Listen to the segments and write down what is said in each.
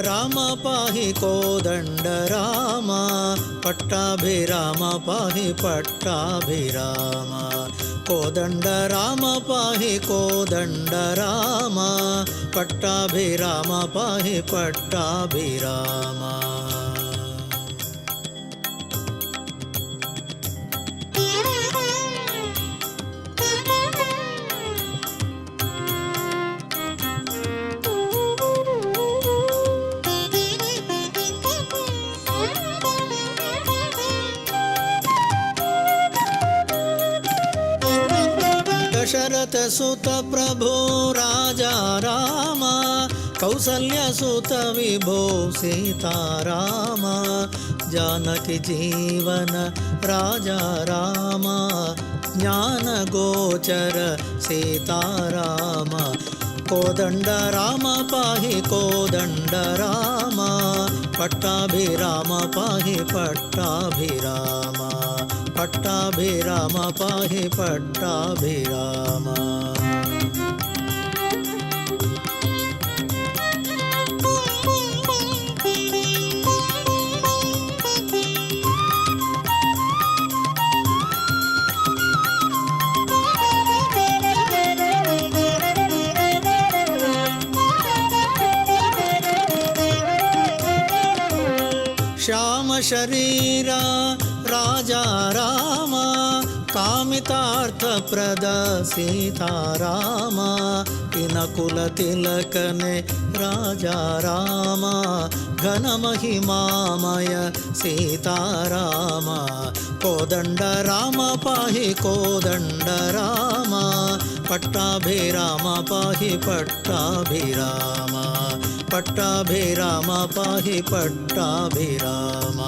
राम पाहि कोदंड राम पट्टाभिराम पाहि पट्टाभिराम कोदंड राम पाहि कोदंड राम पट्टाभिराम पाहि पट्टाभिराम दशरथ सुत प्रभु राजा राम कौसल्य सुत विभो सीता राम जानकी जीवन राजा राम ज्ञान गोचर सीता राम कोदंड राम पाहि कोदंड राम पट्टाभिराम पाहि पट्टाभिराम पट्टाभिराम पाहि पट्टाभिराम श्याम शरीरा राजा राम कामितार्थ प्रद सीता राम इनकुल तिलकने राजा राम घन महिमामय सीता राम कोदंड राम पाहि कोदंड राम पट्टाभिराम पाहि पट्टाभिराम पट्टाभिराम पाहि पट्टाभिराम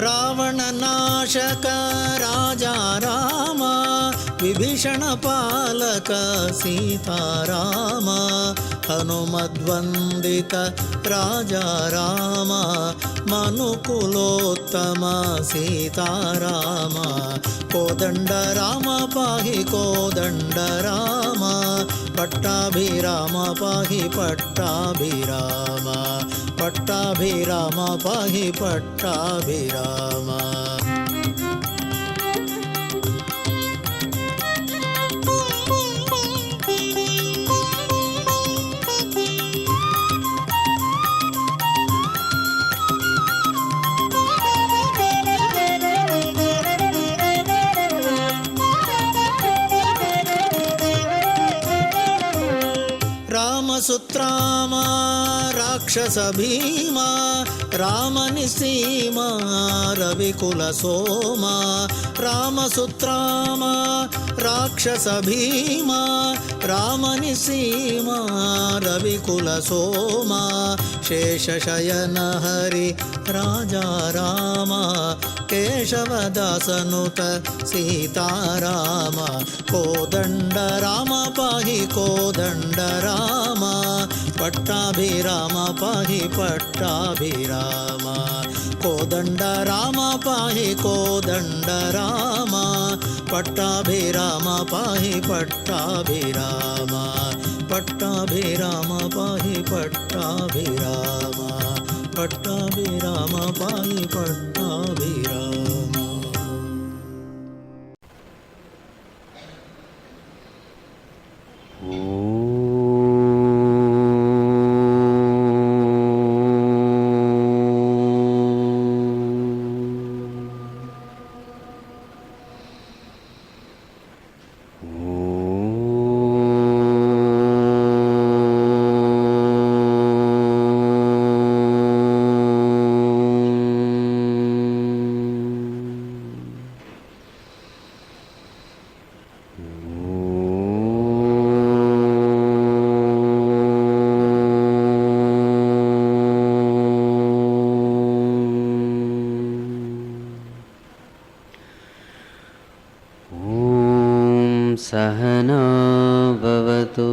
रावणनाशक राजा राम विभीषण पालक सीता राम हनुमद्वंदित राजा राम मनुकुलोत्तम सीता राम कोदंड राम पाहि कोदंड राम पट्टाभिराम पाहि पट्टाभिराम पट्टाभिराम पाहि पट्टाभिराम रामसुत्रामा राक्षस भीमा रामनिसीमा रविकुल सोमा रामसुत्रामा राक्षस भीमा रामनिसीमा रविकुल सोमा शेषशयन हरि राजा राम केशवदासनुत सीता राम कोदंड राम पाहि कोदंड राम पट्टाभिराम पाहि पट्टाभिराम कोदंड राम पाहि कोदंड राम पट्टाभिराम पाहि पट्टाभिराम पट्टाभिराम पाहि पट्टाभिराम पट्टाभिराम पाहि पट्टाभिराम सहना भवतु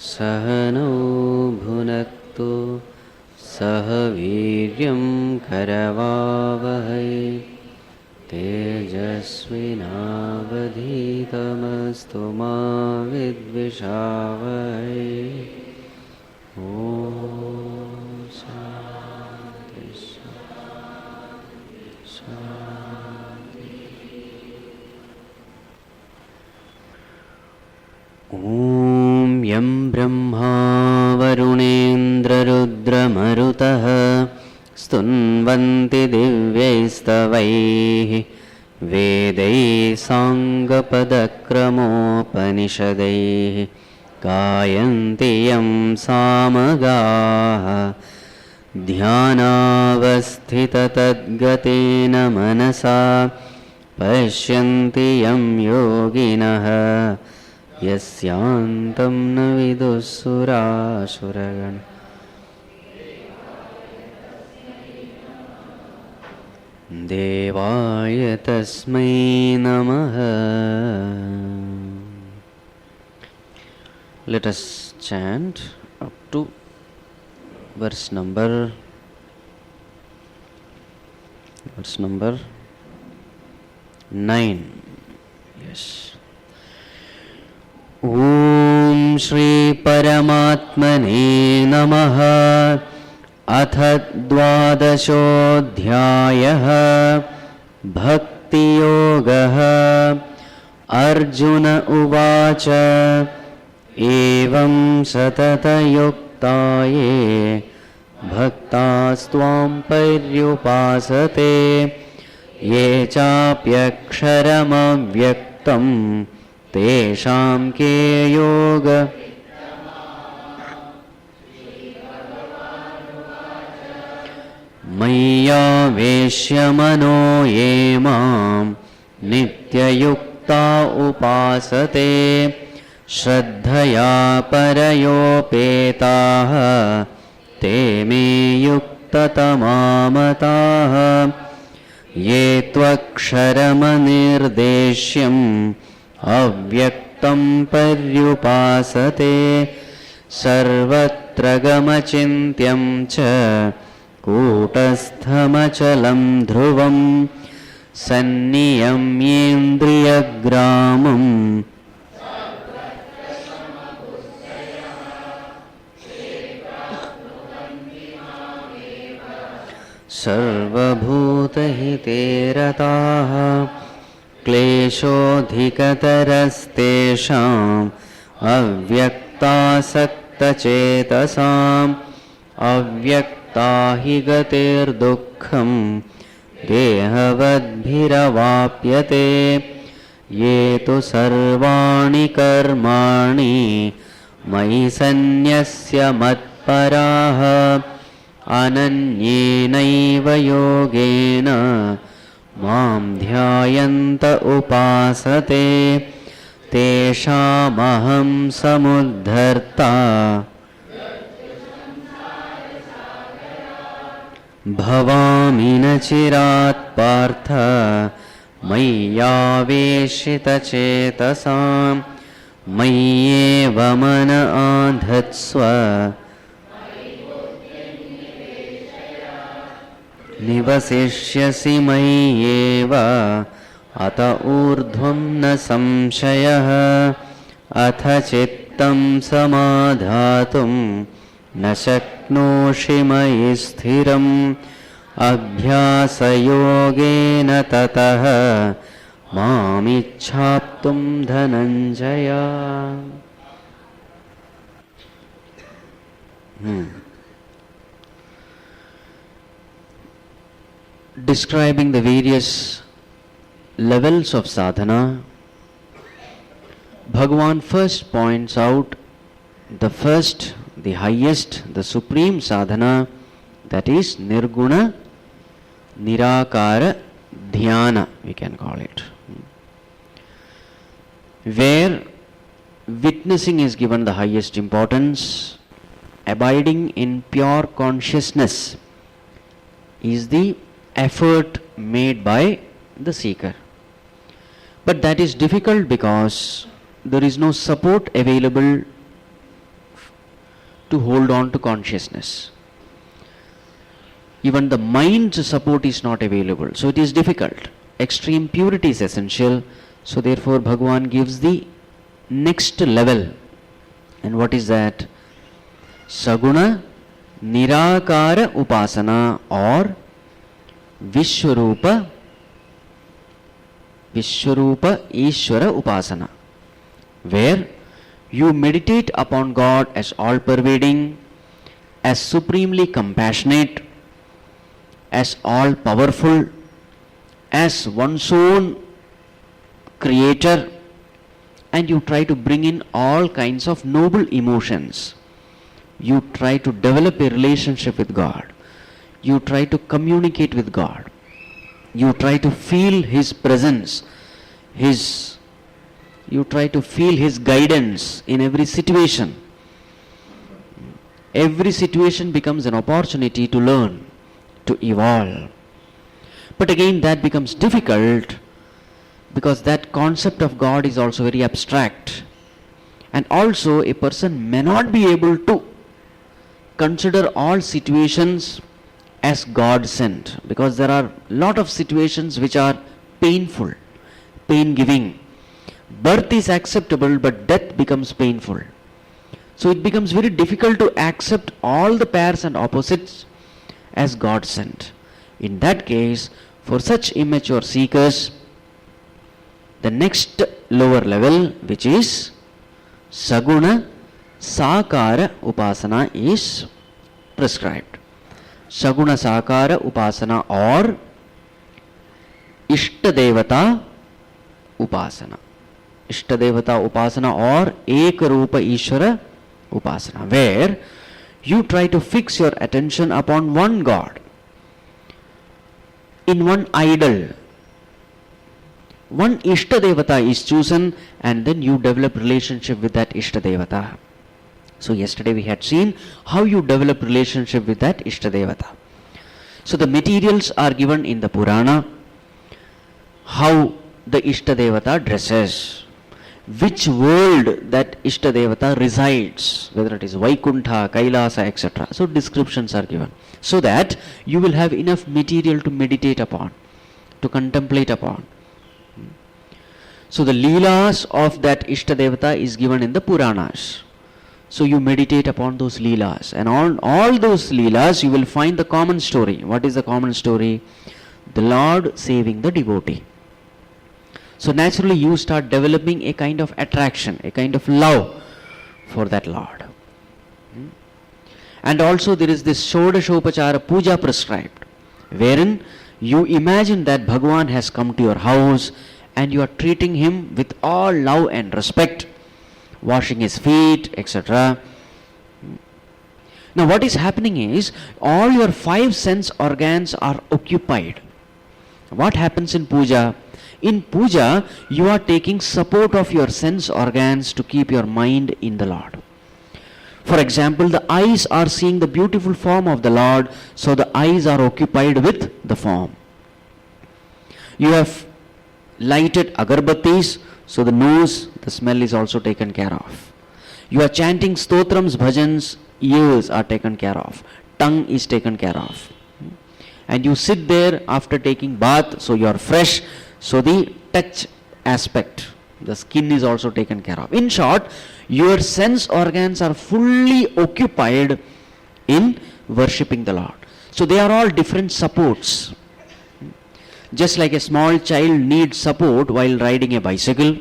सहनौ भुनक्तु सह वीर्यं करवावहै तेजस्विनावधीतमस्तु मा विद्विषावहै। ॐ शान्ति शान्ति। ॐ यं ब्रह्मा वरुणेन्द्ररुद्रमरुतः स्तुन्वन्ति दिव्यैस्तवैः वेदैः साङ्गपदक्रमोपनिषदैः गायन्ति यं सामगाः ध्यानावस्थिततद्गतेन मनसा पश्यन्ति यं योगिनः यस्यान्तं न विदुःसुरासुरगणाः। देवाय तस्मै नमः। Let us chant up to verse number 9. Yes. ॐ श्री परमात्मने नमः। अथ द्वादशोऽध्यायः भक्तियोगः। अर्जुन उवाच एवं सततयुक्ता ये भक्तास्त्वां पर्युपासते ये चाप्यक्षरमव्यक्तं तेषां के योग। मय्यावेश्य मनो ये मां नित्ययुक्ता उपासते श्रद्धया परयोपेताः ते मे युक्ततमा मताः। ये त्वक्षरमनिर्देश्यम् अव्यक्तं पर्युपासते सर्वत्र गमचिन्त्यं च कूटस्थमचलं ध्रुवं सन्नियम्येन्द्रियग्रामम् सर्वभूतहिते रताः क्लेशोऽधिकतरस्तेषाम् अव्यक्तासक्तचेतसाम् अव्यक्ता हि गतिर्दुःखं देहवद्भिरवाप्यते। ये तु सर्वाणि कर्माणि मयि सन्न्यस्य मत्पराः अनन्येनैव योगेन मां ध्यायन्त उपासते तेषामहं समुद्धर्ता भवामि न चिरात् पार्थ मय्यावेशितचेतसां मय्येव मन आधत्स्व निवसिष्यसि मय्येव अत ऊर्ध्वं न संशयः। अथ चित्तं समाधातुं न शक्नोषि मयि स्थिरम् अभ्यासयोगेन ततः मामिच्छाप्तुं Dhananjay. Describing the various levels of sadhana, Bhagavan first points out the first, the highest, the supreme sadhana, that is nirguna nirakara dhyana, we can call it, where witnessing is given the highest importance. Abiding in pure consciousness is the effort made by the seeker. But that is difficult because there is no support available to hold on to consciousness. Even the mind's support is not available, so it is difficult. Extreme purity is essential, so therefore Bhagavan gives the next level. And what is that? Saguna Nirakara Upāsanā, or Vishwarupa Ishvara Upāsanā, where you meditate upon God as all-pervading, as supremely compassionate, as all-powerful, as one's own creator, and you try to bring in all kinds of noble emotions. You try to develop a relationship with God. You try to communicate with God. You try to feel His presence, you try to feel His guidance in every situation. Every situation becomes an opportunity to learn, to evolve. But again, that becomes difficult because that concept of God is also very abstract. And also a person may not be able to consider all situations as God sent, because there are a lot of situations which are painful, pain-giving. Birth is acceptable, but death becomes painful. So it becomes very difficult to accept all the pairs and opposites as God sent. In that case, for such immature seekers, the next lower level, which is Saguna Sakara Upāsanā, is prescribed. Saguna Sakara Upāsanā, or Ishtadevata Upāsanā. Ishtadevata Upāsanā, or Ekarupa Ishvara Upāsanā, where you try to fix your attention upon one God, in one idol. One Ishtadevata is chosen, and then you develop relationship with that Ishtadevata. So yesterday we had seen how you develop relationship with that Ishtadevata. So the materials are given in the Purana, how the Ishtadevata dresses, which world that Ishtadevata resides, whether it is Vaikuntha, Kailasa, etc. So descriptions are given, so that you will have enough material to meditate upon, to contemplate upon. So the Leelas of that Ishtadevata is given in the Puranas. So you meditate upon those Leelas, and all those Leelas you will find the common story. What is the common story? The Lord saving the devotee. So naturally you start developing a kind of attraction, a kind of love for that Lord. And also there is this Shodashopachara Puja prescribed, wherein you imagine that Bhagavan has come to your house and you are treating him with all love and respect, washing his feet, etc. Now what is happening is, all your 5 sense organs are occupied. What happens in puja? In puja, you are taking support of your sense organs to keep your mind in the Lord. For example, the eyes are seeing the beautiful form of the Lord, so the eyes are occupied with the form. You have lighted agarbattis, so the nose, the smell is also taken care of. You are chanting stotrams, bhajans, ears are taken care of. Tongue is taken care of. And you sit there after taking bath, so you are fresh, so the touch aspect, the skin is also taken care of. In short, your sense organs are fully occupied in worshipping the Lord. So they are all different supports. Just like a small child needs support while riding a bicycle.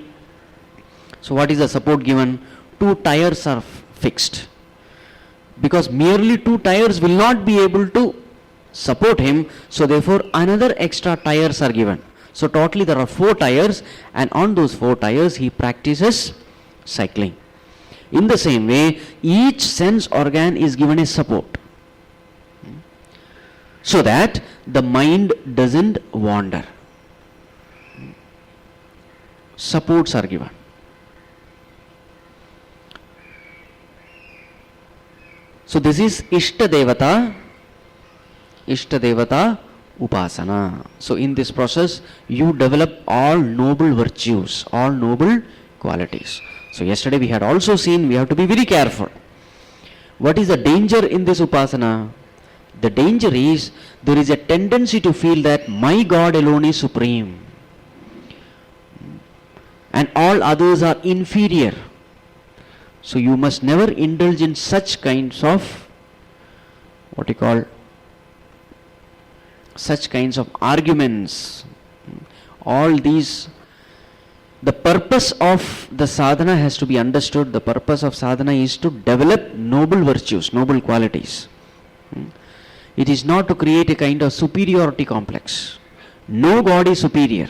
So what is the support given? 2 tires are fixed. Because merely 2 tires will not be able to support him, so therefore another extra tires are given. So totally there are 4 tires, and on those 4 tires he practices cycling. In the same way, each sense organ is given a support, so that the mind doesn't wander. Supports are given. So this is Ishtadevata Upāsanā. So in this process, you develop all noble virtues, all noble qualities. So yesterday we had also seen we have to be very careful. What is the danger in this Upāsanā? The danger is there is a tendency to feel that my God alone is supreme and all others are inferior. So you must never indulge in such kinds of such kinds of arguments. All these, the purpose of the sadhana has to be understood. The purpose of sadhana is to develop noble virtues, noble qualities. It is not to create a kind of superiority complex. No God is superior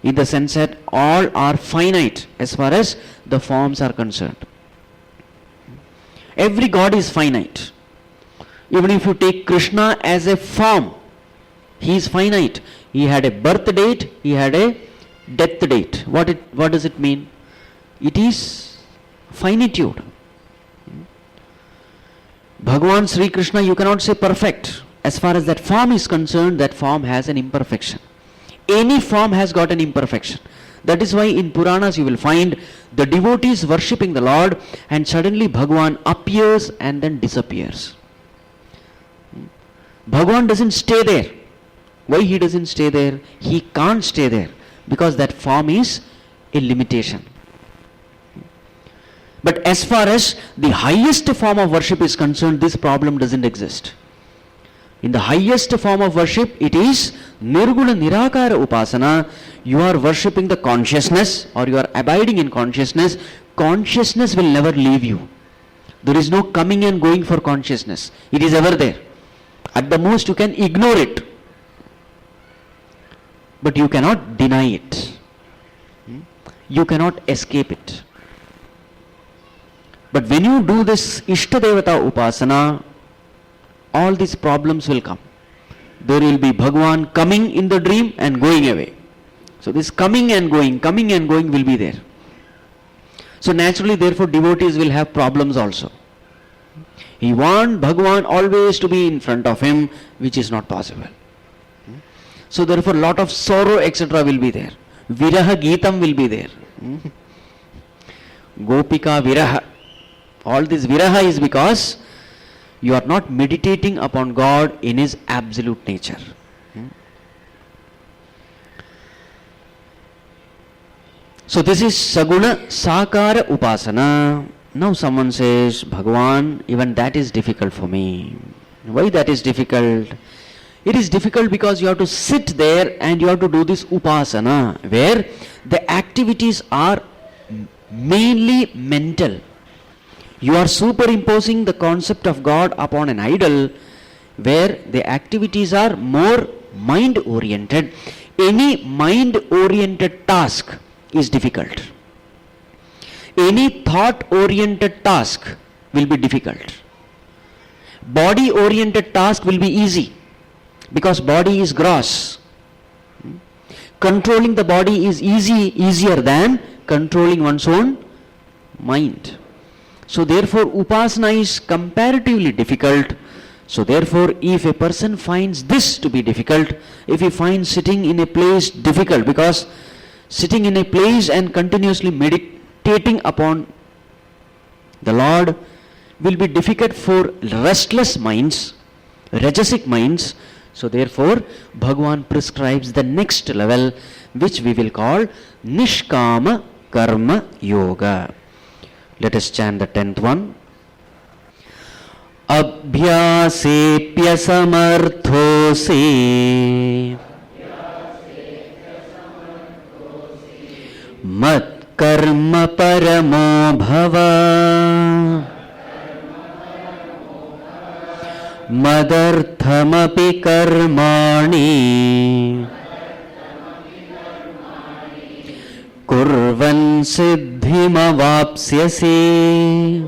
in the sense that all are finite as far as the forms are concerned. Every God is finite. Even if you take Krishna as a form, he is finite. He had a birth date, he had a death date. What does it mean? It is finitude. Bhagavan Sri Krishna, you cannot say perfect. As far as that form is concerned, that form has an imperfection. Any form has got an imperfection. That is why in Puranas you will find the devotees worshipping the Lord and suddenly Bhagavan appears and then disappears. Bhagavan doesn't stay there. Why he doesn't stay there? He can't stay there because that form is a limitation. But as far as the highest form of worship is concerned, this problem doesn't exist. In the highest form of worship, it is Nirguna Nirakara Upāsanā. You are worshipping the consciousness or you are abiding in consciousness. Consciousness will never leave you. There is no coming and going for consciousness. It is ever there. At the most you can ignore it, but you cannot deny it. You cannot escape it. But when you do this Ishtadevata Upāsanā, all these problems will come. There will be Bhagavan coming in the dream and going away. So this coming and going will be there. So naturally, therefore, devotees will have problems also. He wants Bhagavan always to be in front of him, which is not possible. So therefore, lot of sorrow, etc. will be there. Viraha Gitam will be there. Gopika Viraha. All this Viraha is because you are not meditating upon God in His absolute nature. So this is Saguna Sakara Upāsanā. Now someone says, Bhagavan, even that is difficult for me. Why that is difficult? It is difficult because you have to sit there and you have to do this Upāsanā, where the activities are mainly mental. You are superimposing the concept of God upon an idol, where the activities are more mind-oriented. Any mind-oriented task is difficult. Any thought-oriented task will be difficult. Body-oriented task will be easy because body is gross. Controlling the body is easier than controlling one's own mind. So therefore, Upāsanā is comparatively difficult. So therefore, if a person finds this to be difficult, if he finds sitting in a place difficult, because sitting in a place and continuously meditating upon the Lord will be difficult for restless minds, rajasic minds. So therefore, Bhagavan prescribes the next level, which we will call NISHKāMA KARMA YOGA. Let us chant the 10th one. Abhyāsepya samarthose mat karma paramo bhava madarthamapi karmani kurvan siddhimavapsyasi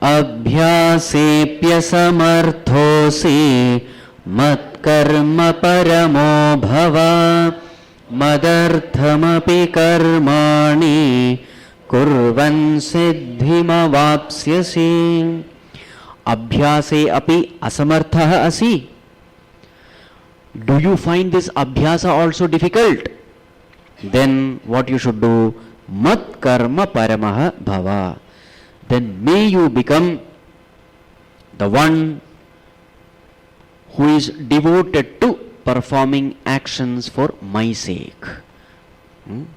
abhyāsepya samarthose mat karma paramo bhava madarthamapi karmani kurvan siddhimavapsyasi Abhyāse api asamarthaha asi. Do you find this abhyasa also difficult? Then what you should do? Mat karma paramaha bhava. Then may you become the one who is devoted to performing actions for my sake. Then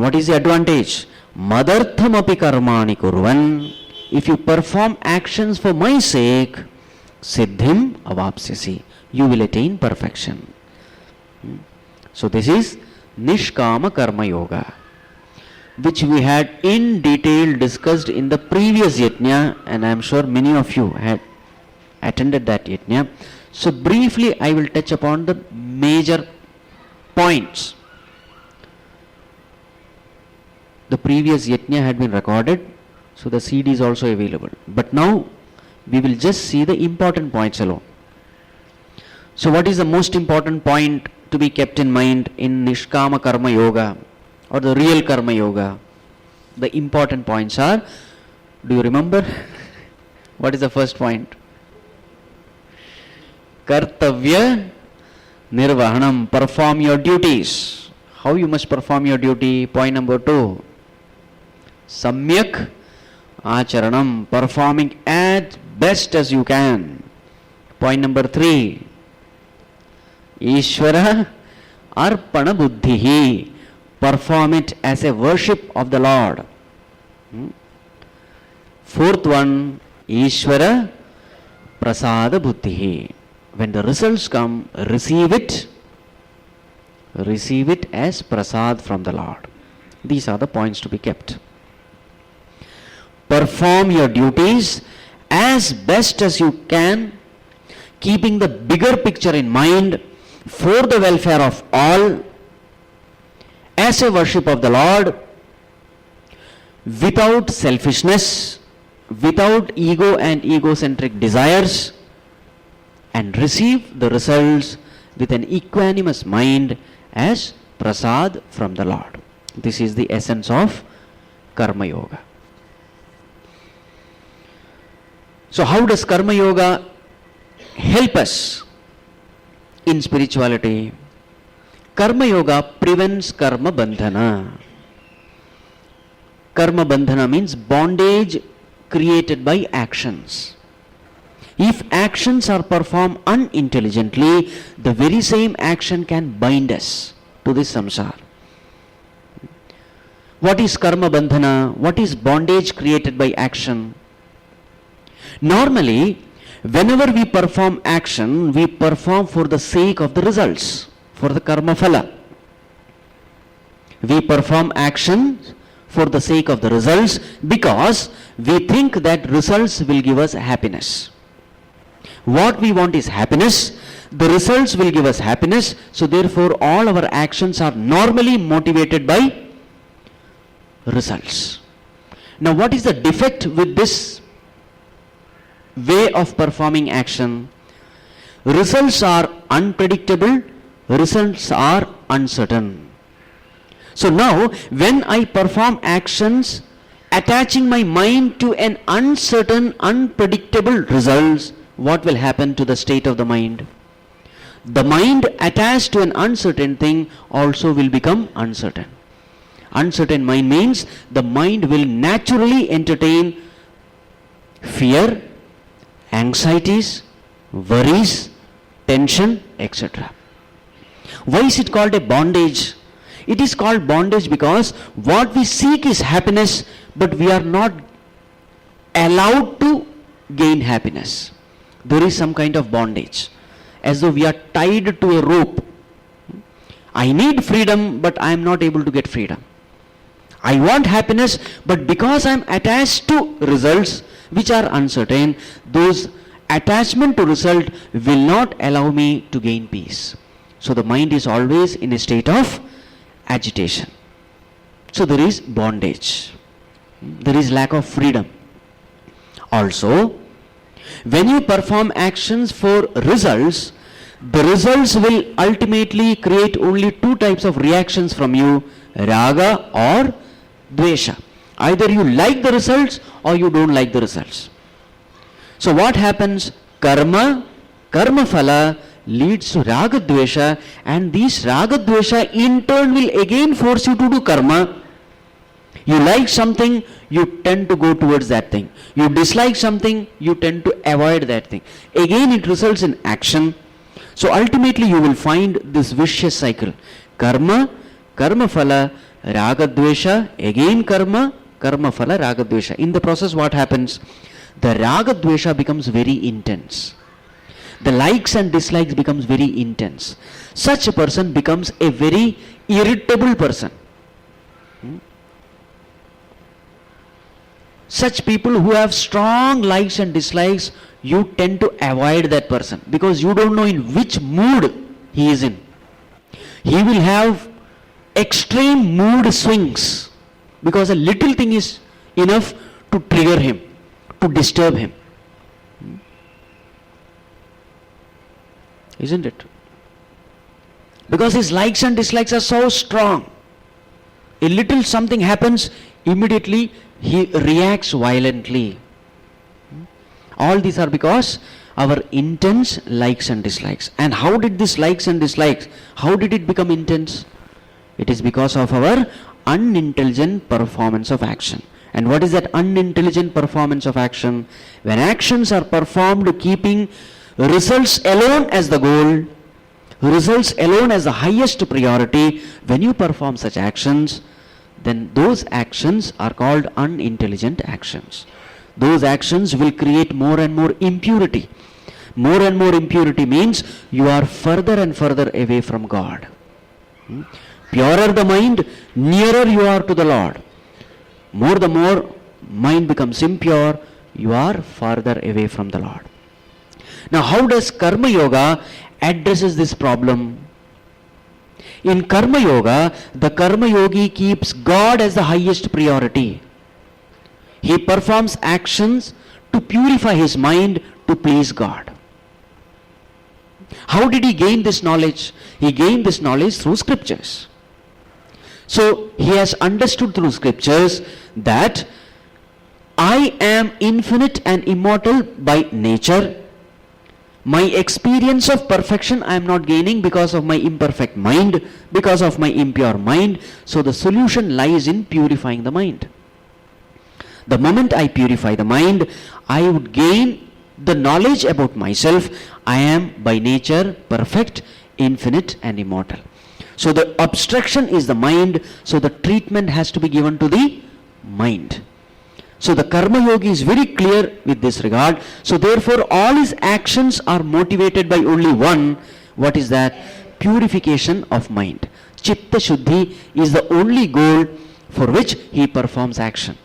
what is the advantage? Madartham api karmani kurvan. If you perform actions for my sake, siddhim avapsyasi. You will attain perfection. So this is NISHKāMA KARMA YOGA, which we had in detail discussed in the previous yajna, and I am sure many of you had attended that yajna. So briefly I will touch upon the major points. The previous yajna had been recorded, so the CD is also available. But now we will just see the important points alone. So what is the most important point to be kept in mind in NISHKāMA KARMA YOGA or the real Karma Yoga? The important points are, do you remember? What is the first point? Kartavya nirvahanam, perform your duties. How you must perform your duty? Point number 2. Samyak acharanam, performing as best as you can. Point number 3. Ishvara arpana buddhihi, perform it as a worship of the Lord. 4th one, Ishvara prasada buddhihi. When the results come, receive it as prasad from the Lord. These are the points to be kept. Perform your duties as best as you can, keeping the bigger picture in mind, for the welfare of all, as a worship of the Lord, without selfishness, without ego and egocentric desires, and receive the results with an equanimous mind as prasad from the Lord. This is the essence of Karma Yoga. So how does Karma Yoga help us in spirituality? Karma Yoga prevents karma-bandhana. Karma-bandhana means bondage created by actions. If actions are performed unintelligently, the very same action can bind us to this samsāra. What is karma-bandhana? What is bondage created by action? Normally, whenever we perform action, we perform for the sake of the results, for the karma-phala. We perform action for the sake of the results because we think that results will give us happiness. What we want is happiness. The results will give us happiness. So therefore, all our actions are normally motivated by results. Now, what is the defect with this way of performing action? Results are unpredictable, results are uncertain. So now when I perform actions attaching my mind to an uncertain, unpredictable results, what will happen to the state of the mind? The mind attached to an uncertain thing also will become uncertain. Uncertain mind means the mind will naturally entertain fear, anxieties, worries, tension, etc. Why is it called a bondage? It is called bondage because what we seek is happiness, but we are not allowed to gain happiness. There is some kind of bondage, as though we are tied to a rope. I need freedom, but I am not able to get freedom. I want happiness, but because I am attached to results which are uncertain, those attachment to result will not allow me to gain peace. So the mind is always in a state of agitation. So there is bondage. There is lack of freedom. Also, when you perform actions for results, the results will ultimately create only two types of reactions from you, raga or dvesha. Either you like the results or you don't like the results. So what happens? Karma, karma-phala leads to raga-dvesha, and these raga-dvesha in turn will again force you to do karma. You like something, you tend to go towards that thing. You dislike something, you tend to avoid that thing. Again it results in action. So ultimately you will find this vicious cycle. Karma, karma-phala, raga-dvesha, again karma, karma-phala, raga-dvesha. In the process what happens? The raga-dvesha becomes very intense. The likes and dislikes becomes very intense. Such a person becomes a very irritable person. Such people who have strong likes and dislikes, you tend to avoid that person because you don't know in which mood he is in. He will have extreme mood swings because a little thing is enough to trigger him, to disturb him. Isn't it? Because his likes and dislikes are so strong. A little something happens, immediately he reacts violently. All these are because our intense likes and dislikes. And how did this likes and dislikes, how did it become intense? It is because of our unintelligent performance of action. And what is that unintelligent performance of action? When actions are performed keeping results alone as the goal, results alone as the highest priority, when you perform such actions, then those actions are called unintelligent actions. Those actions will create more and more impurity. More and more impurity means you are further and further away from God. Purer the mind, nearer you are to the Lord. More the more mind becomes impure, you are farther away from the Lord. Now how does Karma Yoga addresses this problem? In Karma Yoga, the Karma Yogi keeps God as the highest priority. He performs actions to purify his mind to please God. How did he gain this knowledge? He gained this knowledge through scriptures. So he has understood through scriptures that I am infinite and immortal by nature. My experience of perfection I am not gaining because of my imperfect mind, because of my impure mind. So the solution lies in purifying the mind. The moment I purify the mind, I would gain the knowledge about myself. I am by nature perfect, infinite and immortal. So the obstruction is the mind, so the treatment has to be given to the mind. So the Karma Yogi is very clear with this regard. So therefore all his actions are motivated by only one. What is that? Purification of mind. Chitta Shuddhi is the only goal for which he performs action.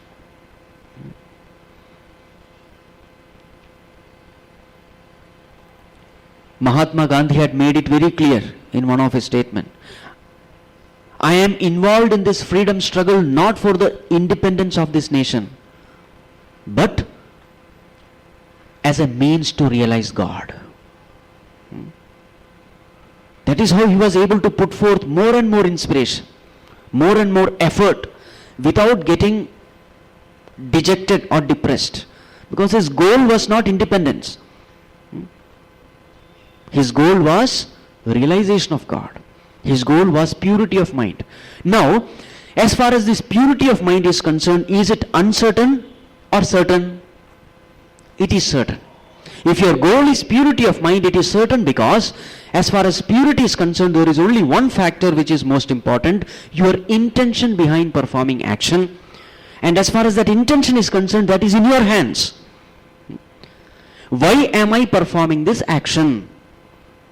Mahatma Gandhi had made it very clear in one of his statements. I am involved in this freedom struggle not for the independence of this nation, but as a means to realize God. That is how he was able to put forth more and more inspiration, more and more effort without getting dejected or depressed. Because his goal was not independence. His goal was realization of God. His goal was purity of mind. Now, as far as this purity of mind is concerned, is it uncertain or certain? It is certain. If your goal is purity of mind, it is certain, because as far as purity is concerned, there is only one factor which is most important: your intention behind performing action. And as far as that intention is concerned, that is in your hands. Why am I performing this action?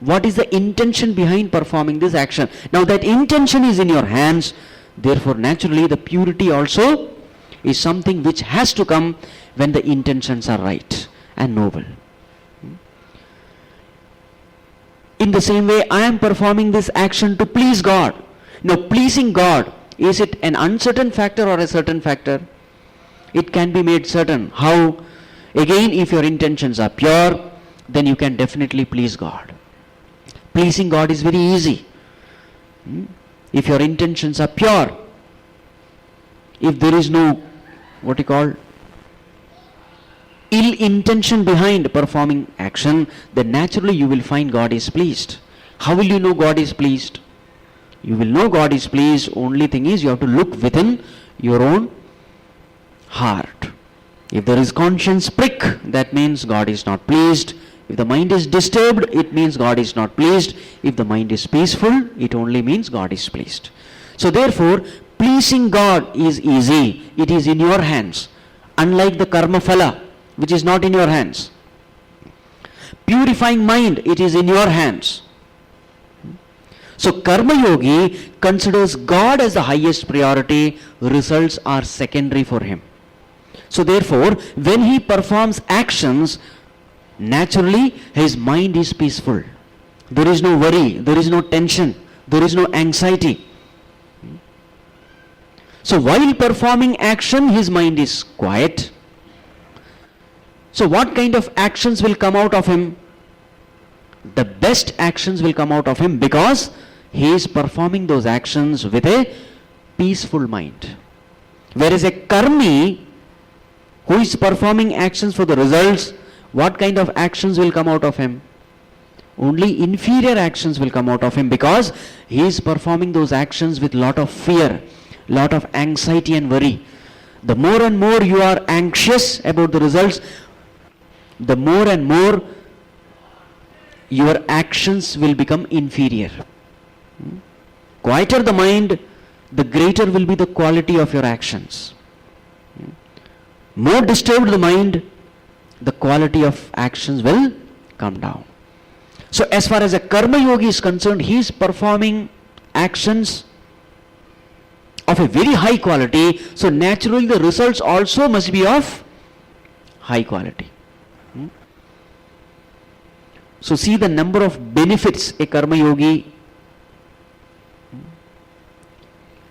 What is the intention behind performing this action? Now that intention is in your hands, therefore naturally the purity also is something which has to come when the intentions are right and noble. In the same way, I am performing this action to please God. Now pleasing God, is it an uncertain factor or a certain factor? It can be made certain. How? Again, if your intentions are pure, then you can definitely please God. Pleasing God is very easy. If your intentions are pure, if there is no, ill intention behind performing action, then naturally you will find God is pleased. How will you know God is pleased? You will know God is pleased. Only thing is, you have to look within your own heart. If there is conscience prick, that means God is not pleased. If the mind is disturbed, it means God is not pleased. If the mind is peaceful, it only means God is pleased. So therefore, pleasing God is easy. It is in your hands. Unlike the karma-phala, which is not in your hands. Purifying mind, it is in your hands. So karma yogi considers God as the highest priority. Results are secondary for him. So therefore, when he performs actions, naturally his mind is peaceful. There is no worry, there is no tension, there is no anxiety. So while performing action, his mind is quiet. So what kind of actions will come out of him? The best actions will come out of him because he is performing those actions with a peaceful mind. Whereas a karmi who is performing actions for the results, what kind of actions will come out of him? Only inferior actions will come out of him because he is performing those actions with lot of fear, lot of anxiety and worry. The more and more you are anxious about the results, the more and more your actions will become inferior. Quieter the mind, the greater will be the quality of your actions. More disturbed the mind, the quality of actions will come down. So as far as a karma yogi is concerned, he is performing actions of a very high quality, so naturally the results also must be of high quality. So see the number of benefits a karma yogi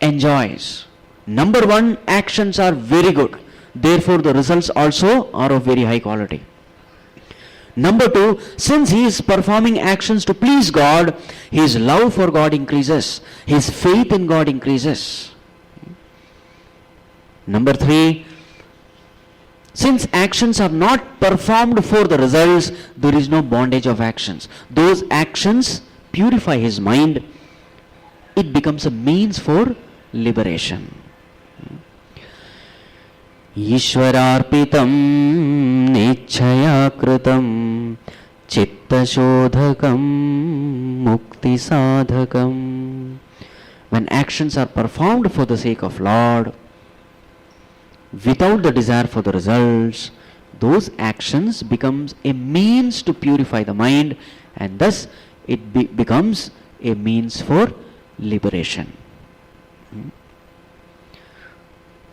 enjoys. Number one, actions are very good. Therefore, the results also are of very high quality. Number two, since he is performing actions to please God, his love for God increases. His faith in God increases. Number three, since actions are not performed for the results, there is no bondage of actions. Those actions purify his mind. It becomes a means for liberation. Ishwararpitam nichchaya kritam chittashodhakam mukti sadhakam. When actions are performed for the sake of Lord, without the desire for the results, those actions becomes a means to purify the mind, and thus it becomes a means for liberation.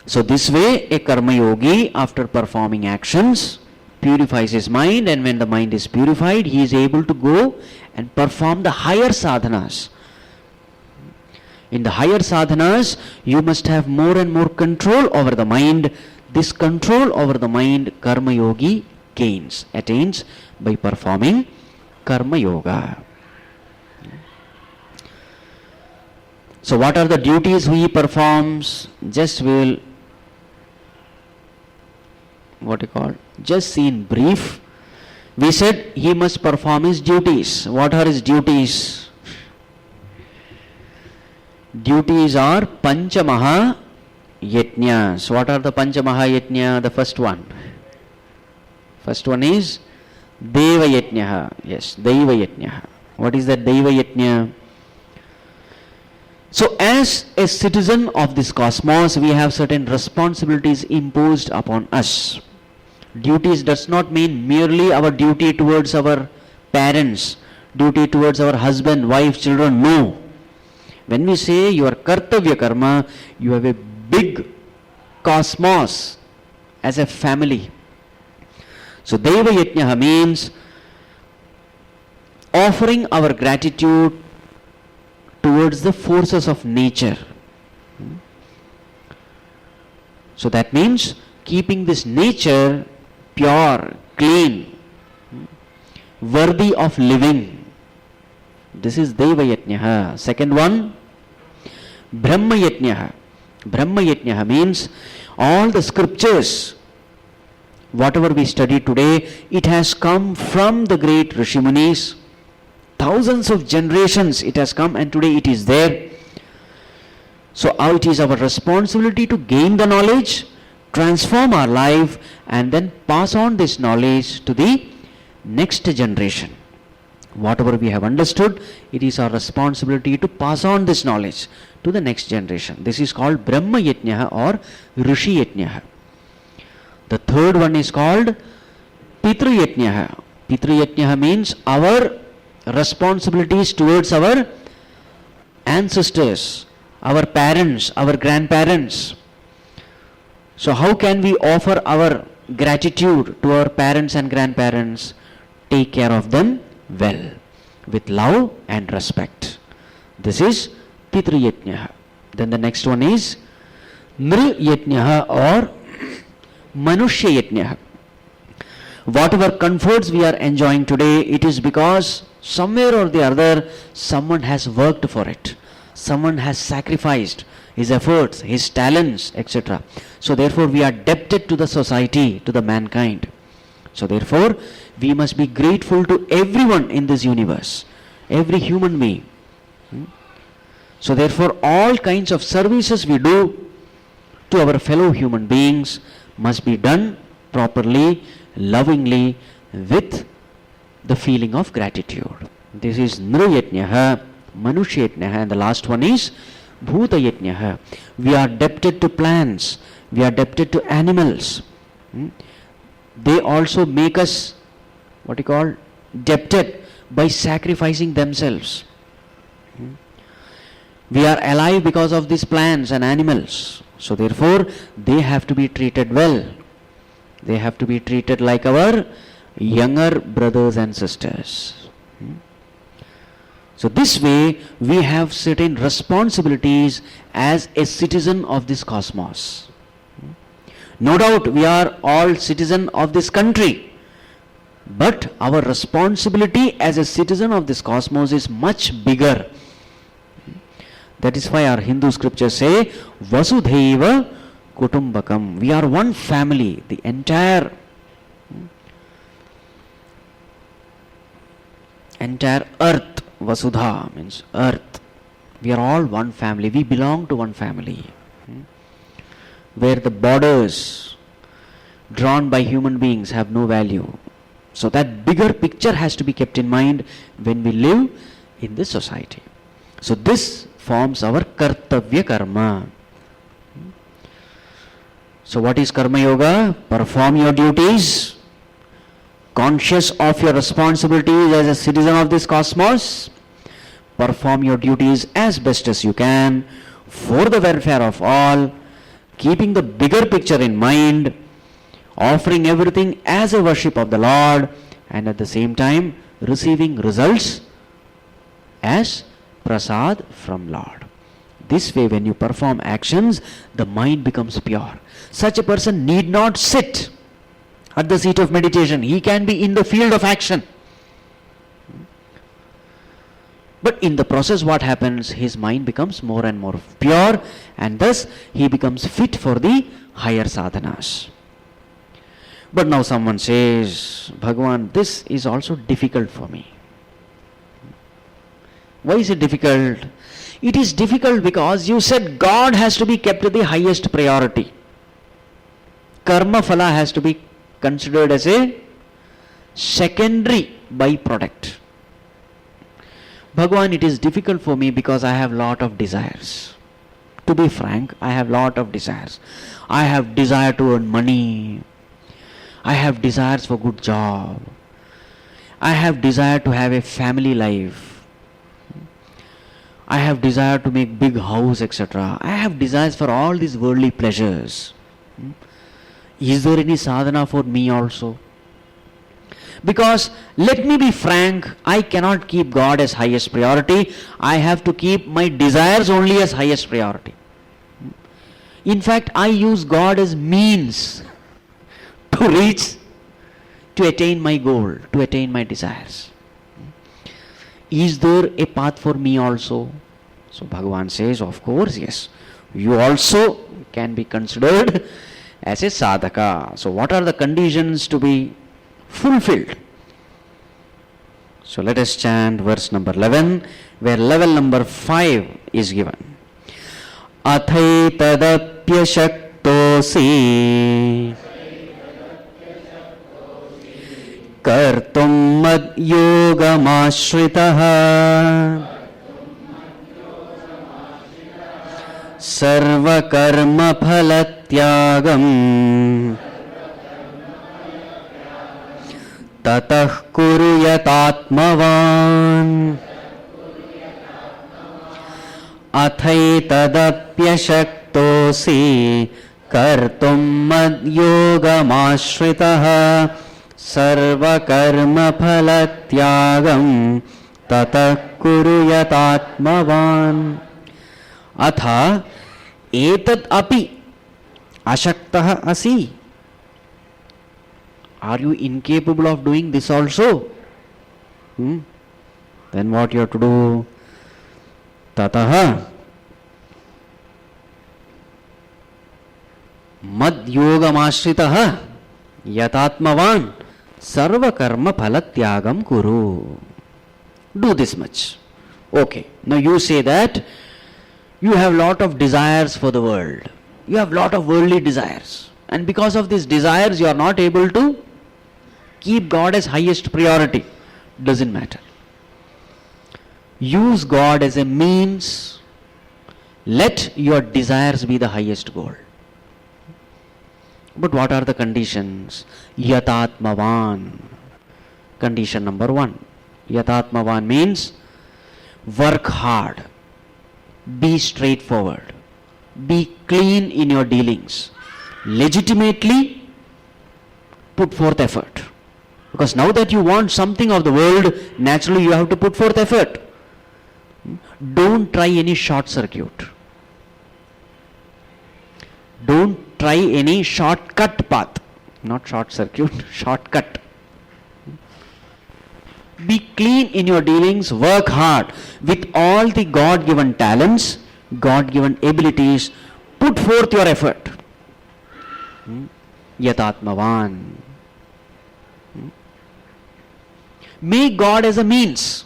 So this way a karma yogi, after performing actions, purifies his mind, and when the mind is purified, he is able to go and perform the higher sadhanas. In the higher sadhanas, you must have more and more control over the mind. This control over the mind, karma yogi attains by performing karma yoga. So what are the duties he performs? Just we will, just see in brief. We said he must perform his duties. What are his duties? Duties are Pañcha-mahāyajñas. What are the Pañcha-mahāyajña? The first one. First one is Deva-yajña. Yes, Deva-yajña. What is that Deva-yajña? So as a citizen of this cosmos, we have certain responsibilities imposed upon us. Duties does not mean merely our duty towards our parents, duty towards our husband, wife, children. No. When we say you are Kartavya-karma, you have a big cosmos as a family. So Deva-yajña means offering our gratitude towards the forces of nature. So that means keeping this nature pure, clean, worthy of living. This is Deva-yajña. Second one, Brahma-yajña. Brahma-yajña means all the scriptures whatever we study today, it has come from the great Rishimunis. Thousands of generations it has come, and today it is there. So it is our responsibility to gain the knowledge, transform our life, and then pass on this knowledge to the next generation. Whatever we have understood, it is our responsibility to pass on this knowledge to the next generation. This is called Brahma Yajña or Rishi Yajña. The third one is called Pitru Yajña. Pitru Yajña means our responsibilities towards our ancestors, our parents, our grandparents. So how can we offer our gratitude to our parents and grandparents? Take care of them well, with love and respect. This is Pitru Yajña. Then the next one is Nr Yajña or Manushya Yajña. Whatever comforts we are enjoying today, it is because somewhere or the other someone has worked for it. Someone has sacrificed his efforts, his talents, etc. So therefore we are indebted to the society, to the mankind. So therefore we must be grateful to everyone in this universe, every human being. So therefore all kinds of services we do to our fellow human beings must be done properly, lovingly, with the feeling of gratitude. This is Nru Yajña, Manushya Yajña, and the last one is Bhuta Yajña. We are indebted to plants, we are indebted to animals. They also make us, indebted by sacrificing themselves. We are alive because of these plants and animals. So therefore, they have to be treated well. They have to be treated like our younger brothers and sisters. So this way, we have certain responsibilities as a citizen of this cosmos. No doubt, we are all citizens of this country. But our responsibility as a citizen of this cosmos is much bigger. That is why our Hindu scriptures say, Vasudhaiva Kutumbakam. We are one family. The entire earth, Vasudha means earth. We are all one family. We belong to one family. Where the borders drawn by human beings have no value. So that bigger picture has to be kept in mind when we live in this society. So this forms our Kartavya-karma. So what is Karma Yoga? Perform your duties, conscious of your responsibilities as a citizen of this cosmos. Perform your duties as best as you can for the welfare of all, keeping the bigger picture in mind, offering everything as a worship of the Lord, and at the same time receiving results as prasad from Lord. This way, when you perform actions, the mind becomes pure. Such a person need not sit at the seat of meditation. He can be in the field of action. But in the process, what happens? His mind becomes more and more pure, and thus he becomes fit for the higher sadhanas. But now someone says, Bhagavan, this is also difficult for me. Why is it difficult? It is difficult because you said God has to be kept the highest priority. Karma-phala has to be considered as a secondary byproduct. Bhagavan, it is difficult for me because I have lot of desires. To be frank, I have lot of desires. I have desire to earn money. I have desires for good job. I have desire to have a family life. I have desire to make big house, etc. I have desires for all these worldly pleasures. Is there any sadhana for me also? Because, let me be frank, I cannot keep God as highest priority. I have to keep my desires only as highest priority. In fact, I use God as means to attain my goal, to attain my desires. Is there a path for me also? So Bhagavan says, of course, yes. You also can be considered as a sadhaka. So what are the conditions to be fulfilled? So let us chant verse number 11, where level number 5 is given. Athaitadapyashaktosi kartum mad yogamashritah sarva-karma-phala-tyāgam tatah kuryatātmavān athaitadapyashaktosi kartum mad yogamashritah sarva-karma-phala-tyāgam tatah kuryatātmavān. Atha etat api ashaktah asi. Are you incapable of doing this also? Then what you have to do? Tataha mad yogamashritah yatatmavan sarva-karma-phala-tyāgam kuru. Do this much. Okay. Now you say that you have lot of desires for the world. You have lot of worldly desires. And because of these desires, you are not able to keep God as highest priority. Doesn't matter. Use God as a means. Let your desires be the highest goal. But what are the conditions? Yatatmavan. Condition number 1. Yatatmavan means work hard. Be straightforward. Be clean in your dealings. Legitimately put forth effort. Because now that you want something of the world, naturally you have to put forth effort. Don't try any short circuit. Don't try any shortcut path. Not short circuit, shortcut. Be clean in your dealings, work hard with all the God-given talents, God-given abilities. Put forth your effort. Yatatmavan. Make God as a means.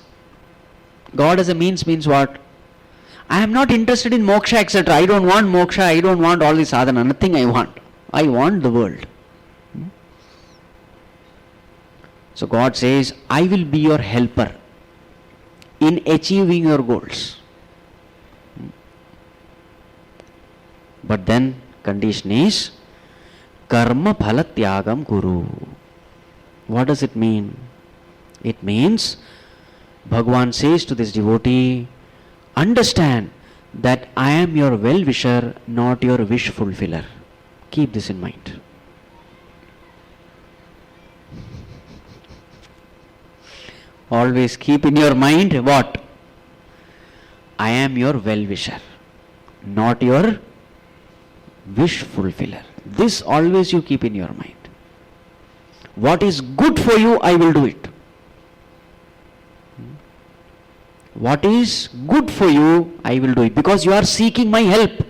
God as a means means what? I am not interested in moksha, etc. I don't want moksha, I don't want all the sadhana, nothing I want. I want the world. So God says, I will be your helper in achieving your goals. But then condition is karma-phala-tyāgam kuru. What does it mean? It means Bhagavan says to this devotee, understand that I am your well-wisher, not your wish fulfiller. Keep this in mind. Always keep in your mind what? I am your well-wisher, not your wish fulfiller. This always you keep in your mind. What is good for you, I will do it. What is good for you, I will do it. Because you are seeking my help.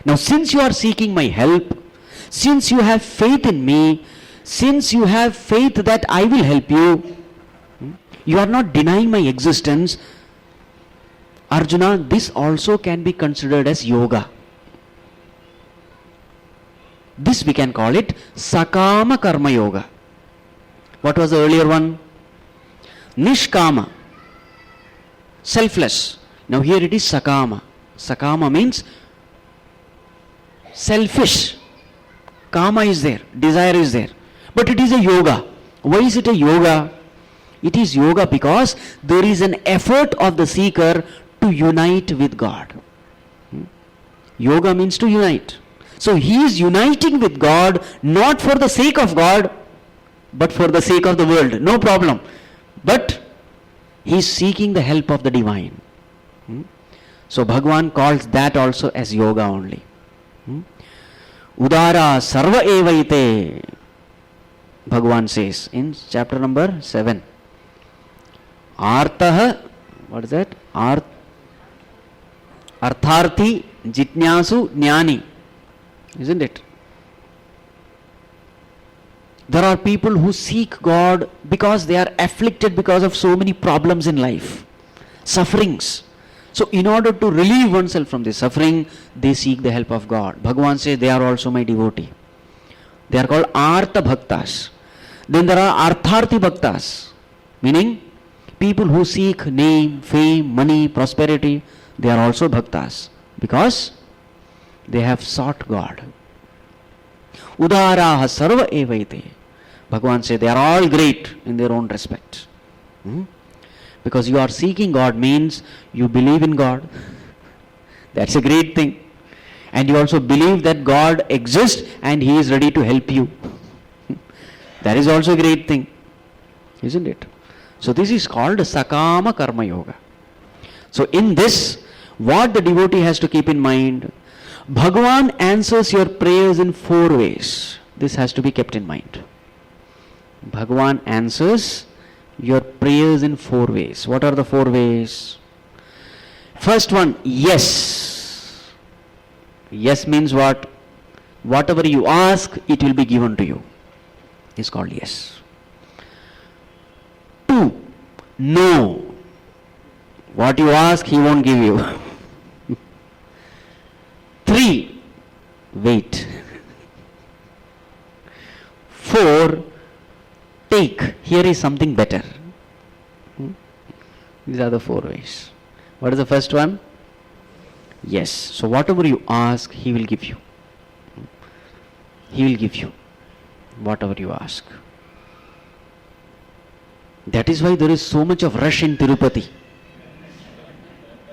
Now since you are seeking my help, since you have faith in me, since you have faith that I will help you, you are not denying my existence. Arjuna, this also can be considered as yoga. This we can call it SAKÀMA KARMA YOGA. What was the earlier one? NISHKāMA, selfless. Now here it is SAKÀMA. SAKÀMA means selfish. Kama is there, desire is there. But it is a yoga. Why is it a yoga? It is yoga because there is an effort of the seeker to unite with God. Yoga means to unite. So he is uniting with God not for the sake of God, but for the sake of the world. No problem. But he is seeking the help of the divine. So Bhagavan calls that also as yoga only. Udara sarva evaite, Bhagavan says in chapter number 7. Artaha, what is that? Artharthi jitnyasu jnani. Isn't it? There are people who seek God because they are afflicted because of so many problems in life, sufferings. So in order to relieve oneself from the suffering, they seek the help of God. Bhagavan says they are also my devotee. They are called Artha Bhaktas. Then there are Artharthi Bhaktas, meaning people who seek name, fame, money, prosperity. They are also Bhaktas because they have sought God. Udaraha sarva evaite. Bhagavan says they are all great in their own respect. Because you are seeking God means you believe in God. That's a great thing. And you also believe that God exists and He is ready to help you. That is also a great thing. Isn't it? So this is called SAKÀMA KARMA YOGA. So in this, what the devotee has to keep in mind, Bhagavan answers your prayers in 4 ways. This has to be kept in mind. Bhagavan answers your prayers in 4 ways. What are the 4 ways? First one, yes. Yes means what? Whatever you ask, it will be given to you. It's called yes. 2, no. What you ask, He won't give you. 3, wait. 4, take. Here is something better. These are the 4 ways. What is the first one? Yes. So whatever you ask, He will give you. He will give you whatever you ask. That is why there is so much of rush in Tirupati.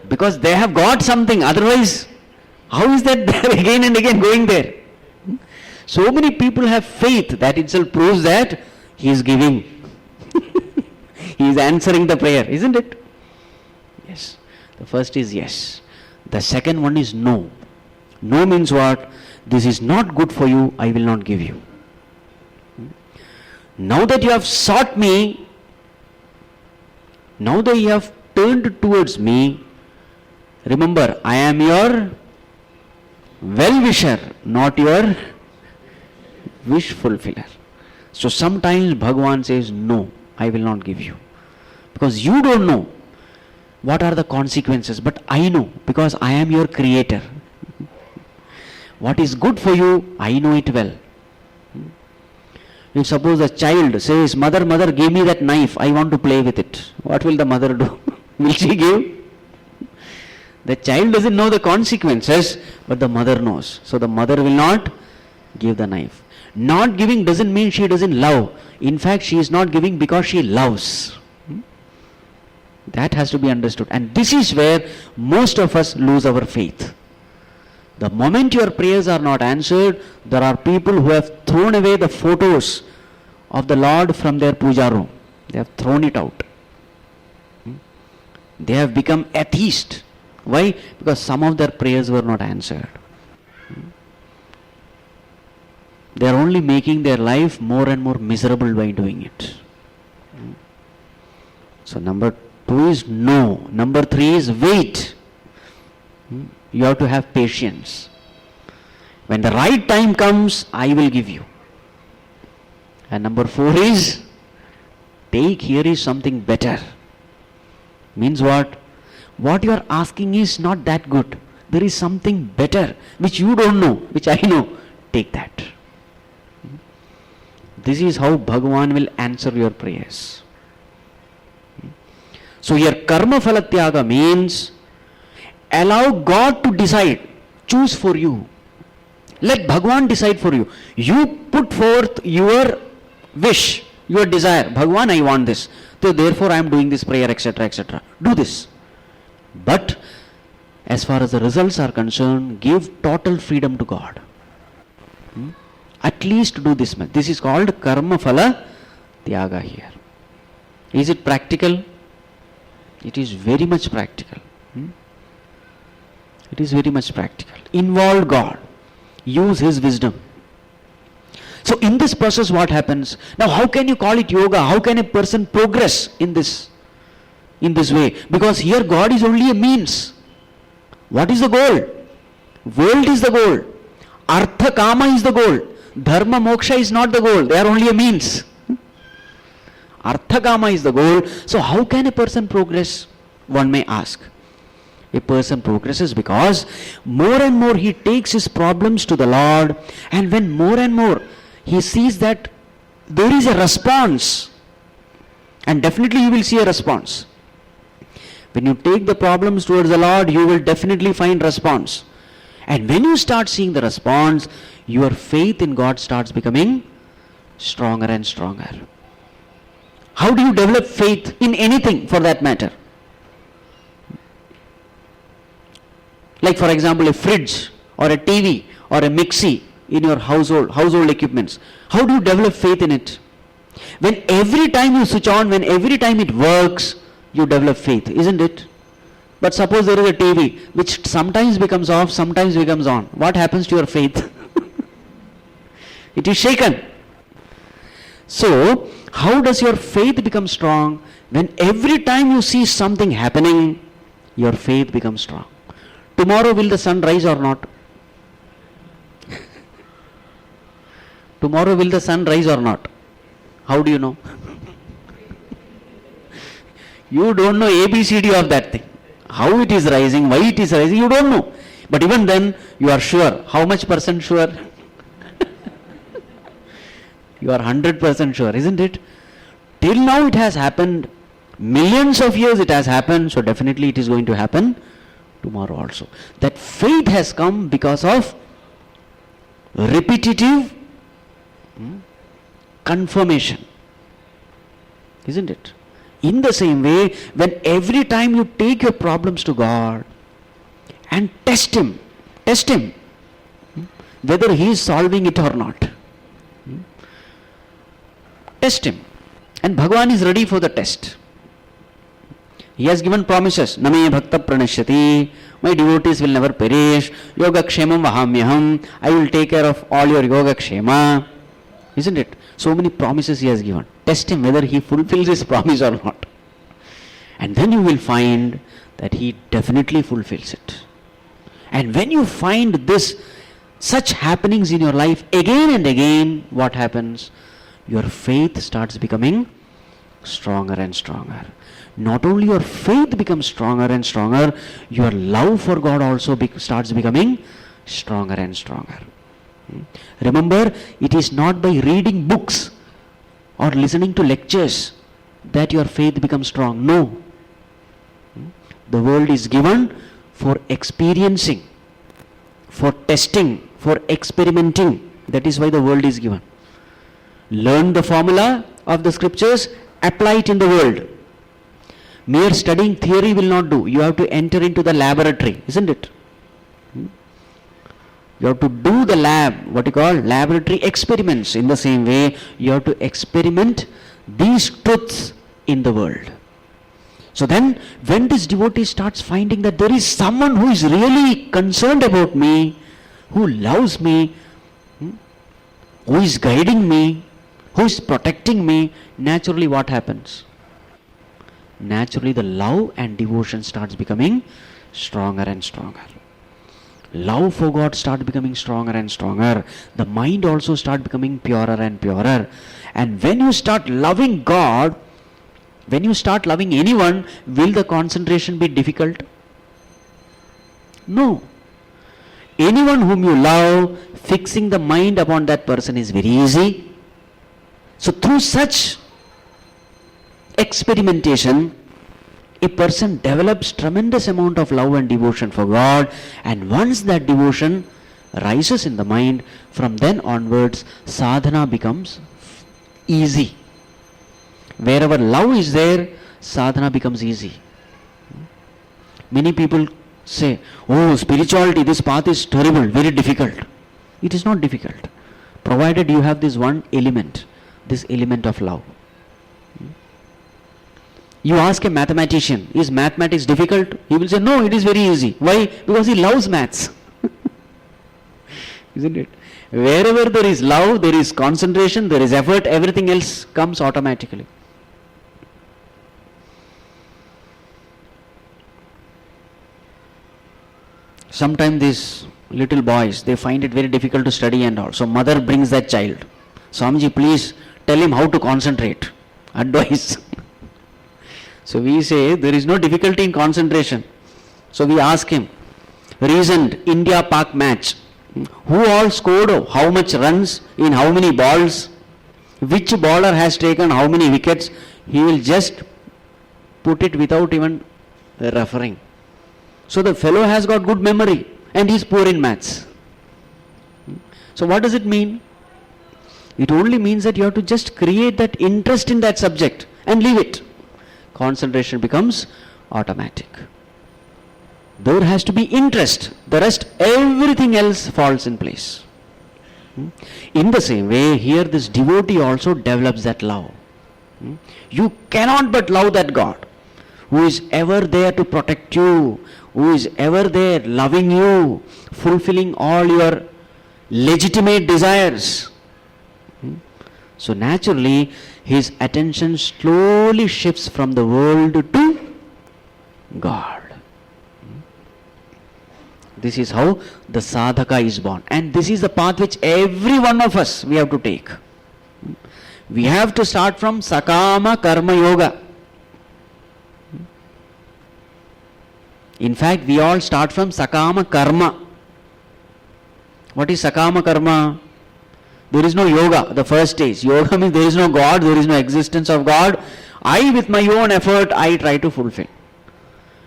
Because they have got something. Otherwise, how is that they are again and again going there? So many people have faith. That itself proves that He is giving. He is answering the prayer, isn't it? Yes. The first is yes. The second one is no. No means what? This is not good for you, I will not give you. Now that you have sought me, now that you have turned towards me, remember, I am your well-wisher, not your wish fulfiller. So sometimes Bhagavan says, no, I will not give you. Because you don't know what are the consequences, but I know, because I am your creator. What is good for you, I know it well. If suppose a child says, mother, give me that knife, I want to play with it. What will the mother do? Will she give? The child doesn't know the consequences, but the mother knows. So the mother will not give the knife. Not giving doesn't mean she doesn't love. In fact, she is not giving because she loves. That has to be understood. And this is where most of us lose our faith. The moment your prayers are not answered, there are people who have thrown away the photos of the Lord from their puja room. They have thrown it out. They have become atheist. Why? Because some of their prayers were not answered. They are only making their life more and more miserable by doing it. So number 2 is no. Number 3 is wait. You have to have patience. When the right time comes, I will give you. And number 4 is take. Here is something better. Means what? What you are asking is not that good. There is something better which you don't know, which I know. Take that. This is how Bhagavan will answer your prayers. So here karma-phala-tyāga means allow God to decide, choose for you. Let Bhagavan decide for you. You put forth your wish, your desire. Bhagavan, I want this. So therefore I am doing this prayer, etc., etc. Do this. But as far as the results are concerned, give total freedom to God. At least do this much. This is called karma-phala-tyāga here. Is it practical? It is very much practical. It is very much practical. Involve God. Use His wisdom. So in this process what happens? Now how can you call it yoga? How can a person progress in this way? Because here God is only a means. What is the goal? World is the goal. Artha Kama is the goal. Dharma Moksha is not the goal. They are only a means. Artha Kama is the goal. So how can a person progress? One may ask. A person progresses because more and more he takes his problems to the Lord, and when more and more he sees that there is a response, and definitely you will see a response. When you take the problems towards the Lord, you will definitely find response. And when you start seeing the response, your faith in God starts becoming stronger and stronger. How do you develop faith in anything for that matter? Like for example, a fridge or a TV or a mixie in your household equipments. How do you develop faith in it? When every time you switch on, when every time it works, you develop faith, isn't it? But suppose there is a TV which sometimes becomes off, sometimes becomes on. What happens to your faith? It is shaken. So, how does your faith become strong? When every time you see something happening, your faith becomes strong. Tomorrow will the sun rise or not? Tomorrow will the sun rise or not? How do you know? You don't know ABCD of that thing. How it is rising, why it is rising, you don't know. But even then, you are sure. How much percent sure? You are 100% sure, isn't it? Till now it has happened. Millions of years it has happened. So definitely it is going to happen tomorrow also. That faith has come because of repetitive confirmation. Isn't it? In the same way, when every time you take your problems to God and test Him, whether He is solving it or not. Test Him. And Bhagavan is ready for the test. He has given promises. Name bhakta pranashyati. My devotees will never perish. Yoga kshemam vahamyaham. I will take care of all your yoga kshema. Isn't it? So many promises He has given. Test Him whether He fulfills His promise or not. And then you will find that He definitely fulfills it. And when you find this, such happenings in your life again and again, what happens? Your faith starts becoming stronger and stronger. Not only your faith becomes stronger and stronger, your love for God also starts becoming stronger and stronger. Remember, it is not by reading books or listening to lectures that your faith becomes strong. No. The world is given for experiencing, for testing, for experimenting. That is why the world is given. Learn the formula of the scriptures, apply it in the world. Mere studying theory will not do. You have to enter into the laboratory, isn't it? You have to do the laboratory experiments. In the same way, you have to experiment these truths in the world. So then, when this devotee starts finding that there is someone who is really concerned about me, who loves me, who is guiding me, who is protecting me, naturally what happens? Naturally the love and devotion starts becoming stronger and stronger. Love for God starts becoming stronger and stronger. The mind also starts becoming purer and purer. And when you start loving God, when you start loving anyone, will the concentration be difficult? No. Anyone whom you love, fixing the mind upon that person is very easy. So through such experimentation, a person develops tremendous amount of love and devotion for God, and once that devotion rises in the mind, from then onwards sadhana becomes easy. Wherever love is there, sadhana becomes easy. Many people say, oh, spirituality, this path is terrible, very difficult. It is not difficult, provided you have this one element, this element of love. You ask a mathematician, is mathematics difficult? He will say, no, it is very easy. Why? Because he loves maths. Isn't it? Wherever there is love, there is concentration, there is effort, everything else comes automatically. Sometimes these little boys, they find it very difficult to study and all. So mother brings that child. Swamiji, please tell him how to concentrate. Advice. So we say there is no difficulty in concentration. So we ask him, recent India-Pak match, who all scored how much runs in how many balls, which bowler has taken how many wickets, he will just put it without even referring. So the fellow has got good memory and he is poor in maths. So what does it mean? It only means that you have to just create that interest in that subject and leave it. Concentration becomes automatic. There has to be interest. The rest, everything else falls in place. In the same way, here this devotee also develops that love. You cannot but love that God who is ever there to protect you, who is ever there loving you, fulfilling all your legitimate desires. So naturally, his attention slowly shifts from the world to God. This is how the sadhaka is born. And this is the path which every one of us we have to take. We have to start from SAKÀMA KARMA YOGA. In fact, we all start from SAKÀMA KARMA. What is SAKÀMA KARMA? There is no yoga, the first stage. Yoga means there is no God, there is no existence of God. I, with my own effort, I try to fulfill.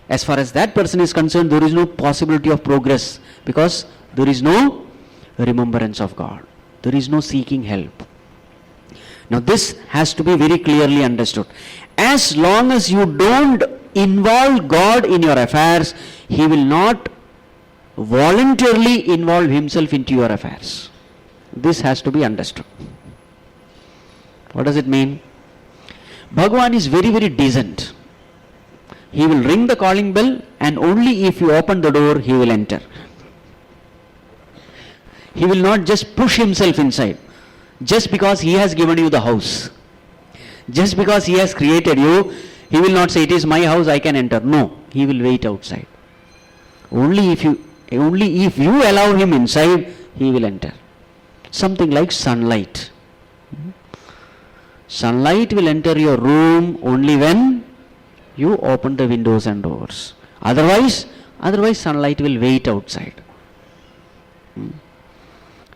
As far as that person is concerned, there is no possibility of progress because there is no remembrance of God. There is no seeking help. Now this has to be very clearly understood. As long as you don't involve God in your affairs, He will not voluntarily involve Himself into your affairs. This has to be understood. What does it mean? Bhagavan is very, very decent. He will ring the calling bell and only if you open the door, He will enter. He will not just push Himself inside. Just because He has given you the house. Just because He has created you, He will not say, it is my house, I can enter. No, He will wait outside. Only if you allow Him inside, He will enter. Something like sunlight. Sunlight will enter your room only when you open the windows and doors. Otherwise sunlight will wait outside.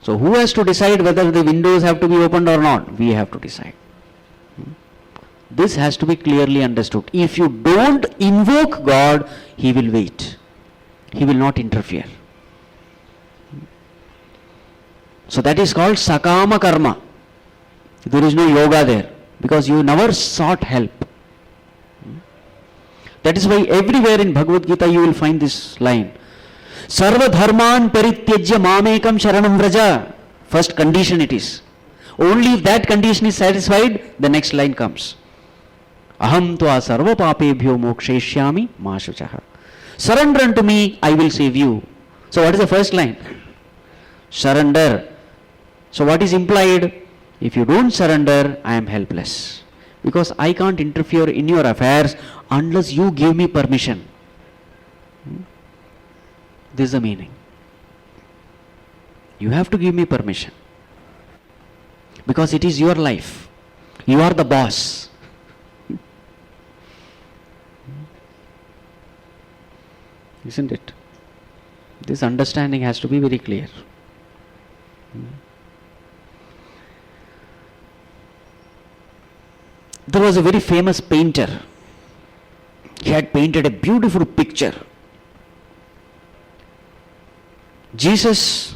So who has to decide whether the windows have to be opened or not? We have to decide. This has to be clearly understood. If you don't invoke God, He will wait. He will not interfere. So that is called SAKÀMA KARMA. There is no yoga there because you never sought help. That is why everywhere in Bhagavad Gita you will find this line. Sarva-dharman parityajya mamekam sharanam vraja. First condition it is. Only if that condition is satisfied, the next line comes. Aham tva sarva papebhyo moksheshyami ma shuchaha. Surrender unto me, I will save you. So what is the first line? Surrender. So what is implied? If you don't surrender, I am helpless. Because I can't interfere in your affairs unless you give me permission. This is the meaning. You have to give me permission. Because it is your life. You are the boss. Isn't it? This understanding has to be very clear. There was a very famous painter. He had painted a beautiful picture. Jesus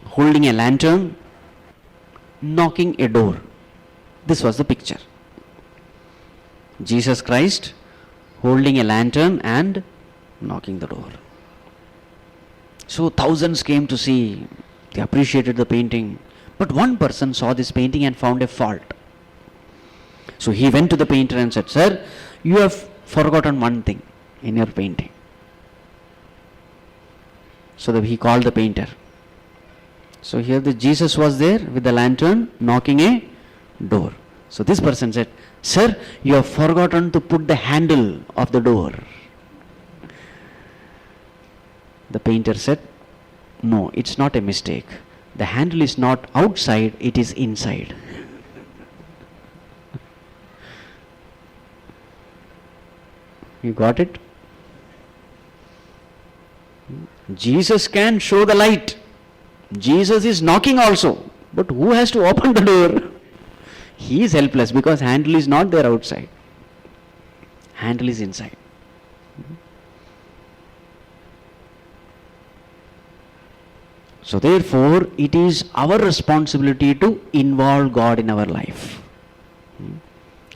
holding a lantern, knocking a door. This was the picture. Jesus Christ holding a lantern and knocking the door. So thousands came to see. They appreciated the painting. But one person saw this painting and found a fault. So he went to the painter and said, "Sir, you have forgotten one thing in your painting." So that he called the painter. So here the Jesus was there with the lantern knocking a door. So this person said, "Sir, you have forgotten to put the handle of the door." The painter said, no, it's not a mistake. The handle is not outside, it is inside. You got it? Jesus can show the light. Jesus is knocking also. But who has to open the door? He is helpless because handle is not there outside. Handle is inside. So therefore, it is our responsibility to involve God in our life.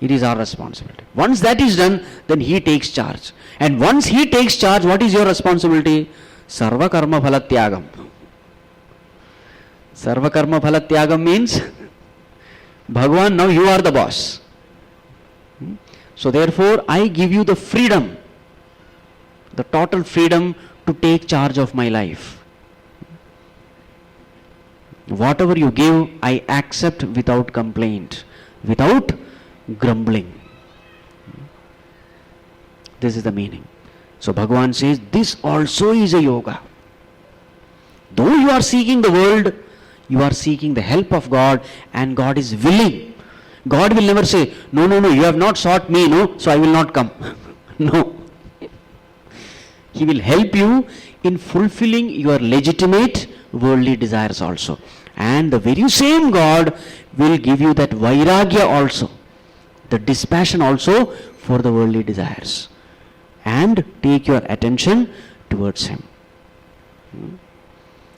It is our responsibility. Once that is done, then He takes charge. And once He takes charge, what is your responsibility? Sarva-karma-phala-tyāgam. Sarva-karma-phala-tyāgam means, Bhagavan, now you are the boss. So therefore, I give you the freedom, the total freedom to take charge of my life. Whatever you give, I accept without complaint, without grumbling. This is the meaning. So Bhagavan says, this also is a yoga. Though you are seeking the world, you are seeking the help of God, and God is willing. God will never say, no, you have not sought me, no, so I will not come. No. He will help you in fulfilling your legitimate worldly desires also. And the very same God will give you that vairagya also, the dispassion also for the worldly desires, and take your attention towards Him.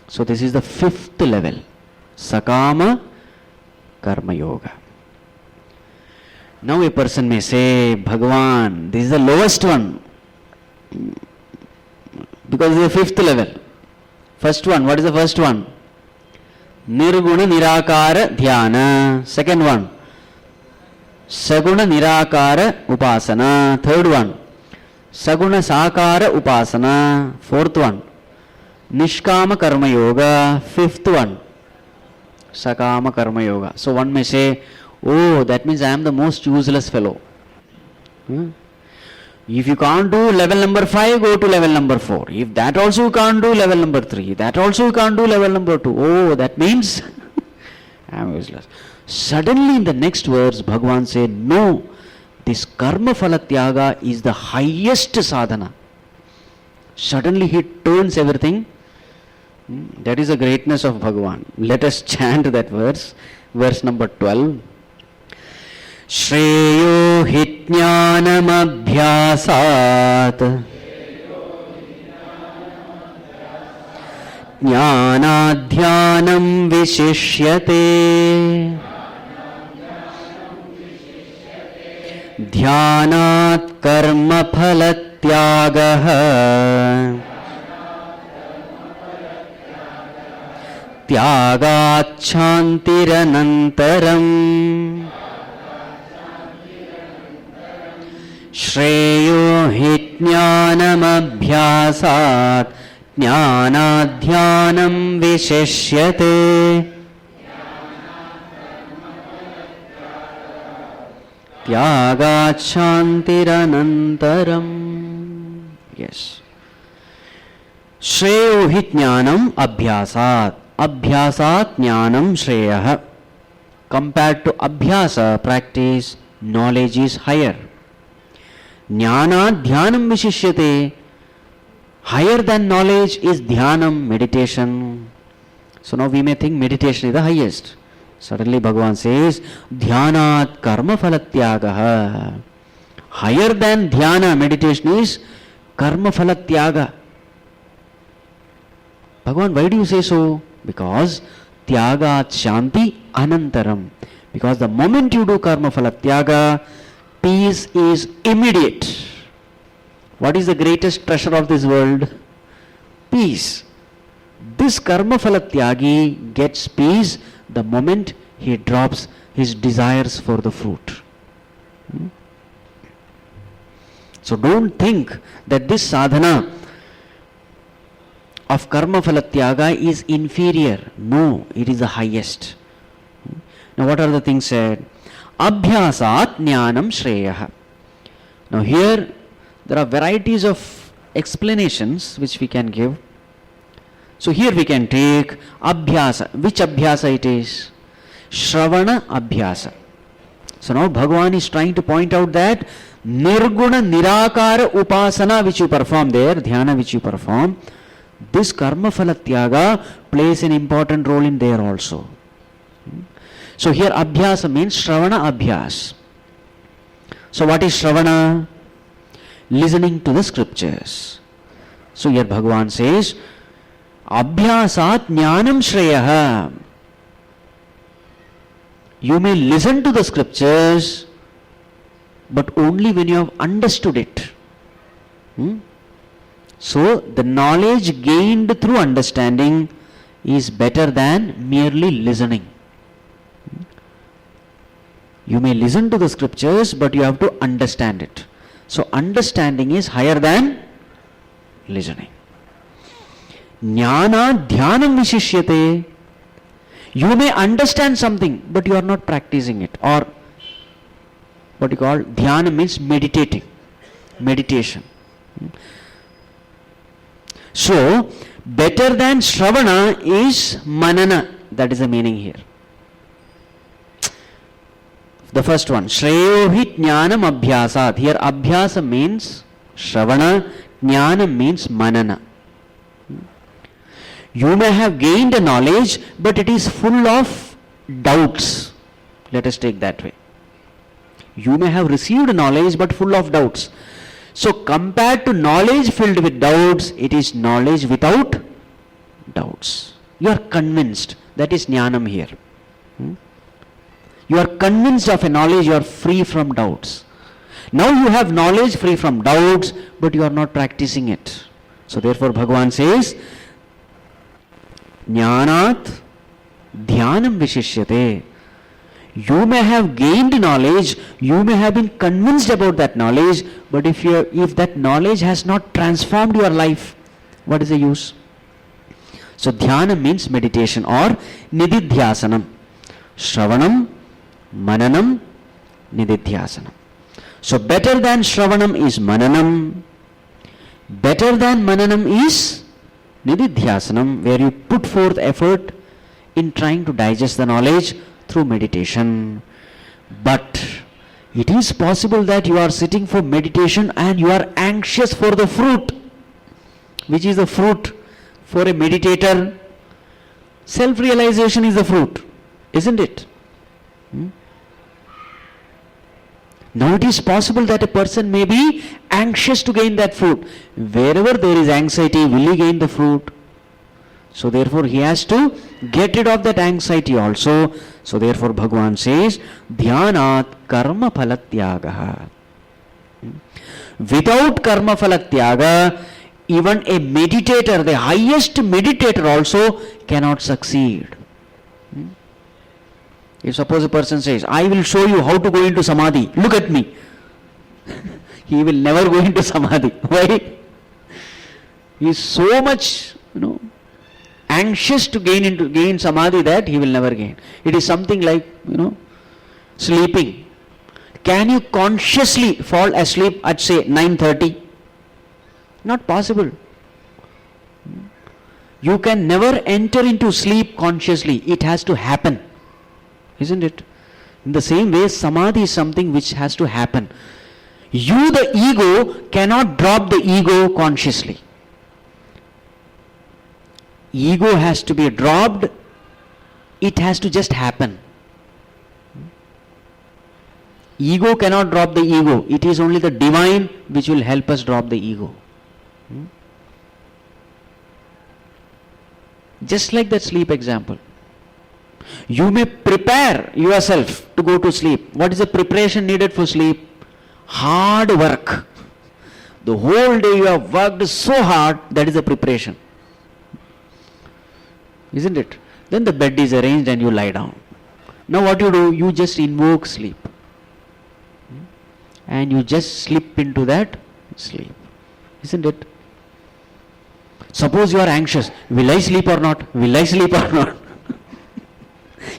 So this is the fifth level, SAKÀMA Karma Yoga. Now a person may say, Bhagavan, this is the lowest one, because it is the fifth level. First one, what is the first one? Nirguna Nirakara Dhyana. Second one, Saguna Nirakara Upāsanā. Third one, Saguna Sakara Upāsanā. Fourth one, NISHKÀMA Karma Yoga. Fifth one, SAKÀMA Karma Yoga. So one may say, oh, that means I am the most useless fellow. If you can't do level number 5, go to level number 4. If that also you can't do, level number 3. That also you can't do, level number 2. Oh, that means I am useless. Suddenly in the next verse, Bhagavan said, no, this karma-phala-tyāga is the highest sadhana. Suddenly he turns everything. That is the greatness of Bhagavan. Let us chant that verse. Verse number 12. Shreyo hi jnanam abhyāsāt jnanādhyanam vishishyate dhyanāt karma phala-tyāgah tyāgāt śhantiranantaram Shreyo hi jnanam abhyāsāt jnanādhyanam vishishyate tyāgāt śhantiranantaram. Yes. Shreyo hi jnanam abhyāsāt. Abhyāsāt jnanam shreyah. Compared to abhyasa, practice, knowledge is higher. Jnana dhyanam vishishyate. Higher than knowledge is dhyanam, meditation. So now we may think meditation is the highest. Suddenly Bhagavan says, dhyanāt karma-phala-tyāga. Higher than dhyana, meditation is karma-phala-tyāga. Bhagavan, why do you say so? Because tyāgāt shanti anantaram. Because the moment you do karma-phala-tyāga, peace is immediate. What is the greatest treasure of this world? Peace. This karma-phala-tyāgi gets peace the moment he drops his desires for the fruit. So don't think that this sadhana of karma-phala-tyāga is inferior. No, it is the highest. Now what are the things said? Abhyāsāt jnanam shreyah. Now here there are varieties of explanations which we can give. So here we can take Abhyāsa. Which Abhyāsa it is? Shravana Abhyāsa. So now Bhagavan is trying to point out that Nirguna Nirakara Upāsanā which you perform there, Dhyana which you perform, this karma-phala-tyāga plays an important role in there also. So here Abhyāsa means Shravana Abhyāsa. So what is Shravana? Listening to the scriptures. So here Bhagavan says, Abhyāsāt jnanam shreyaha. You may listen to the scriptures, but only when you have understood it. So the knowledge gained through understanding is better than merely listening. You may listen to the scriptures, but you have to understand it. So understanding is higher than listening. Jnana dhyanam vishishyate. You may understand something, but you are not practicing it. Or what you call dhyana means meditating. Meditation. So, better than Shravana is Manana. That is the meaning here. The first one, Shreyohi Jnanam Abhyāsāt. Here Abhyāsa means Shravana, Jnanam means Manana. You may have gained a knowledge, but it is full of doubts. Let us take that way. You may have received knowledge, but full of doubts. So compared to knowledge filled with doubts, it is knowledge without doubts. You are convinced. That is jnanam here. You are convinced of a knowledge, you are free from doubts. Now you have knowledge free from doubts, but you are not practicing it. So therefore Bhagavan says, Jnanāt dhyanam vishishyate. You may have gained knowledge, you may have been convinced about that knowledge, but if that knowledge has not transformed your life, what is the use? So dhyana means meditation or nididhyasanam. Shravanam, mananam, nididhyasanam. So better than shravanam is mananam, better than mananam is nididhyasanam, where you put forth effort in trying to digest the knowledge through meditation. But it is possible that you are sitting for meditation and you are anxious for the fruit. Which is the fruit for a meditator? Self-realization is the fruit, isn't it? Now it is possible that a person may be anxious to gain that fruit. Wherever there is anxiety, will he gain the fruit? So therefore he has to get rid of that anxiety also. So therefore Bhagavan says, Dhyanāt karma-phala-tyāga. Without karma-phala-tyāga, even a meditator, the highest meditator also cannot succeed. If suppose a person says, I will show you how to go into samadhi, look at me. He will never go into samadhi. Why? He is so much, anxious to gain samadhi that he will never gain. It is something like, sleeping. Can you consciously fall asleep at say 9:30? Not possible. You can never enter into sleep consciously. It has to happen. Isn't it? In the same way, samadhi is something which has to happen. You, the ego, cannot drop the ego consciously. Ego has to be dropped. It has to just happen. Ego cannot drop the ego. It is only the divine which will help us drop the ego. Just like that sleep example. You may prepare yourself to go to sleep. What is the preparation needed for sleep? Hard work. The whole day you have worked so hard, that is the preparation. Isn't it? Then the bed is arranged and you lie down. Now what you do? You just invoke sleep. And you just slip into that sleep. Isn't it? Suppose you are anxious. Will I sleep or not? Will I sleep or not?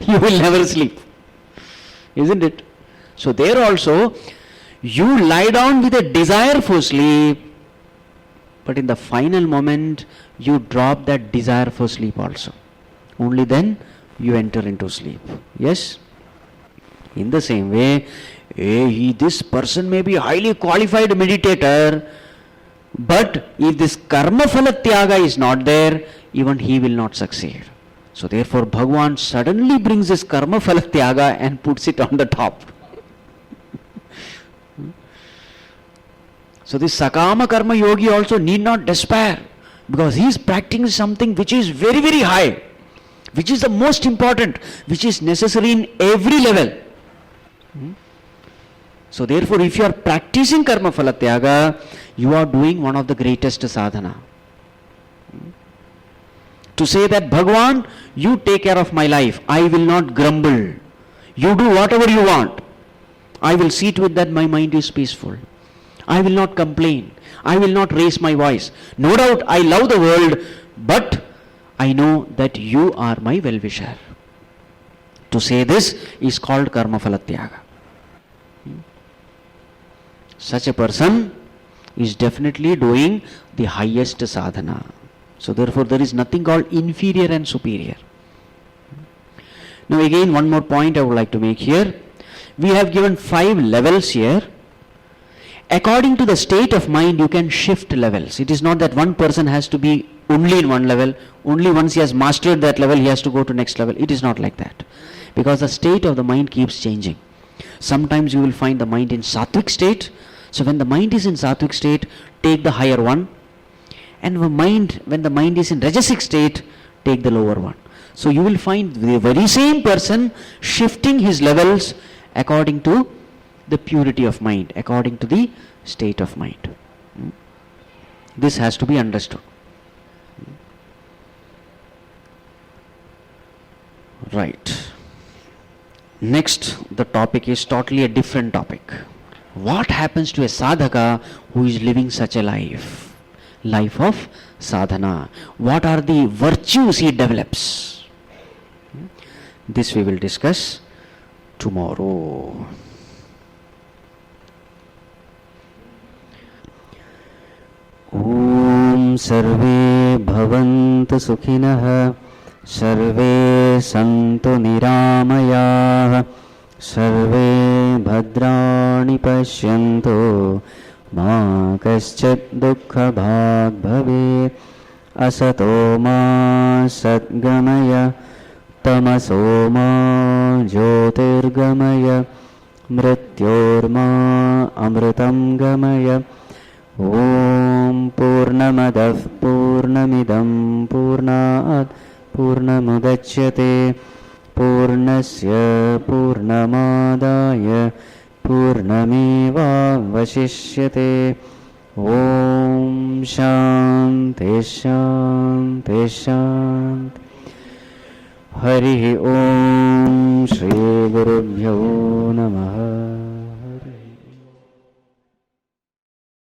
You will never sleep. Isn't it? So there also, you lie down with a desire for sleep, but in the final moment you drop that desire for sleep also. Only then you enter into sleep. Yes? In the same way, this person may be a highly qualified meditator, but if this karma-phala-tyāga is not there, even he will not succeed. So therefore Bhagavan suddenly brings this karma-phala-tyāga and puts it on the top. So this SAKÀMA Karma Yogi also need not despair, because he is practicing something which is very, very high, which is the most important, which is necessary in every level. So therefore, if you are practicing karma-phala-tyāga, you are doing one of the greatest sadhana. To say that, Bhagavan, you take care of my life, I will not grumble. You do whatever you want. I will see to it that my mind is peaceful. I will not complain. I will not raise my voice. No doubt I love the world, but I know that you are my well-wisher. To say this is called karma-phala-tyāga. Such a person is definitely doing the highest sadhana. So therefore there is nothing called inferior and superior. Now again, one more point I would like to make here. We have given 5 levels here. According to the state of mind, you can shift levels. It is not that one person has to be only in one level. Only once he has mastered that level, he has to go to next level. It is not like that. Because the state of the mind keeps changing. Sometimes you will find the mind in sattvic state. So when the mind is in sattvic state, take the higher one. And when the mind is in rajasic state, take the lower one. So you will find the very same person shifting his levels according to the purity of mind, according to the state of mind. This has to be understood. Right. Next, the topic is totally a different topic. What happens to a sadhaka who is living such a life? Life of sadhana. What are the virtues he develops? This we will discuss tomorrow. Om sarve bhavantu sukhinah, sarve santu niramayah, sarve bhadrani pashyantu, ma kaschat dukkha bhag bhavet, asato ma sadgamaya, tamaso ma jyotirgamaya, mrityorma amritam gamaya. Om Purnamadav Purnamidam Purnat Purnamudachyate Purnasya Purnamadaya Purnameva Vashishyate. Om Shanti Shanti Shanti. Hari Om Shri Gurubhyo Namaha.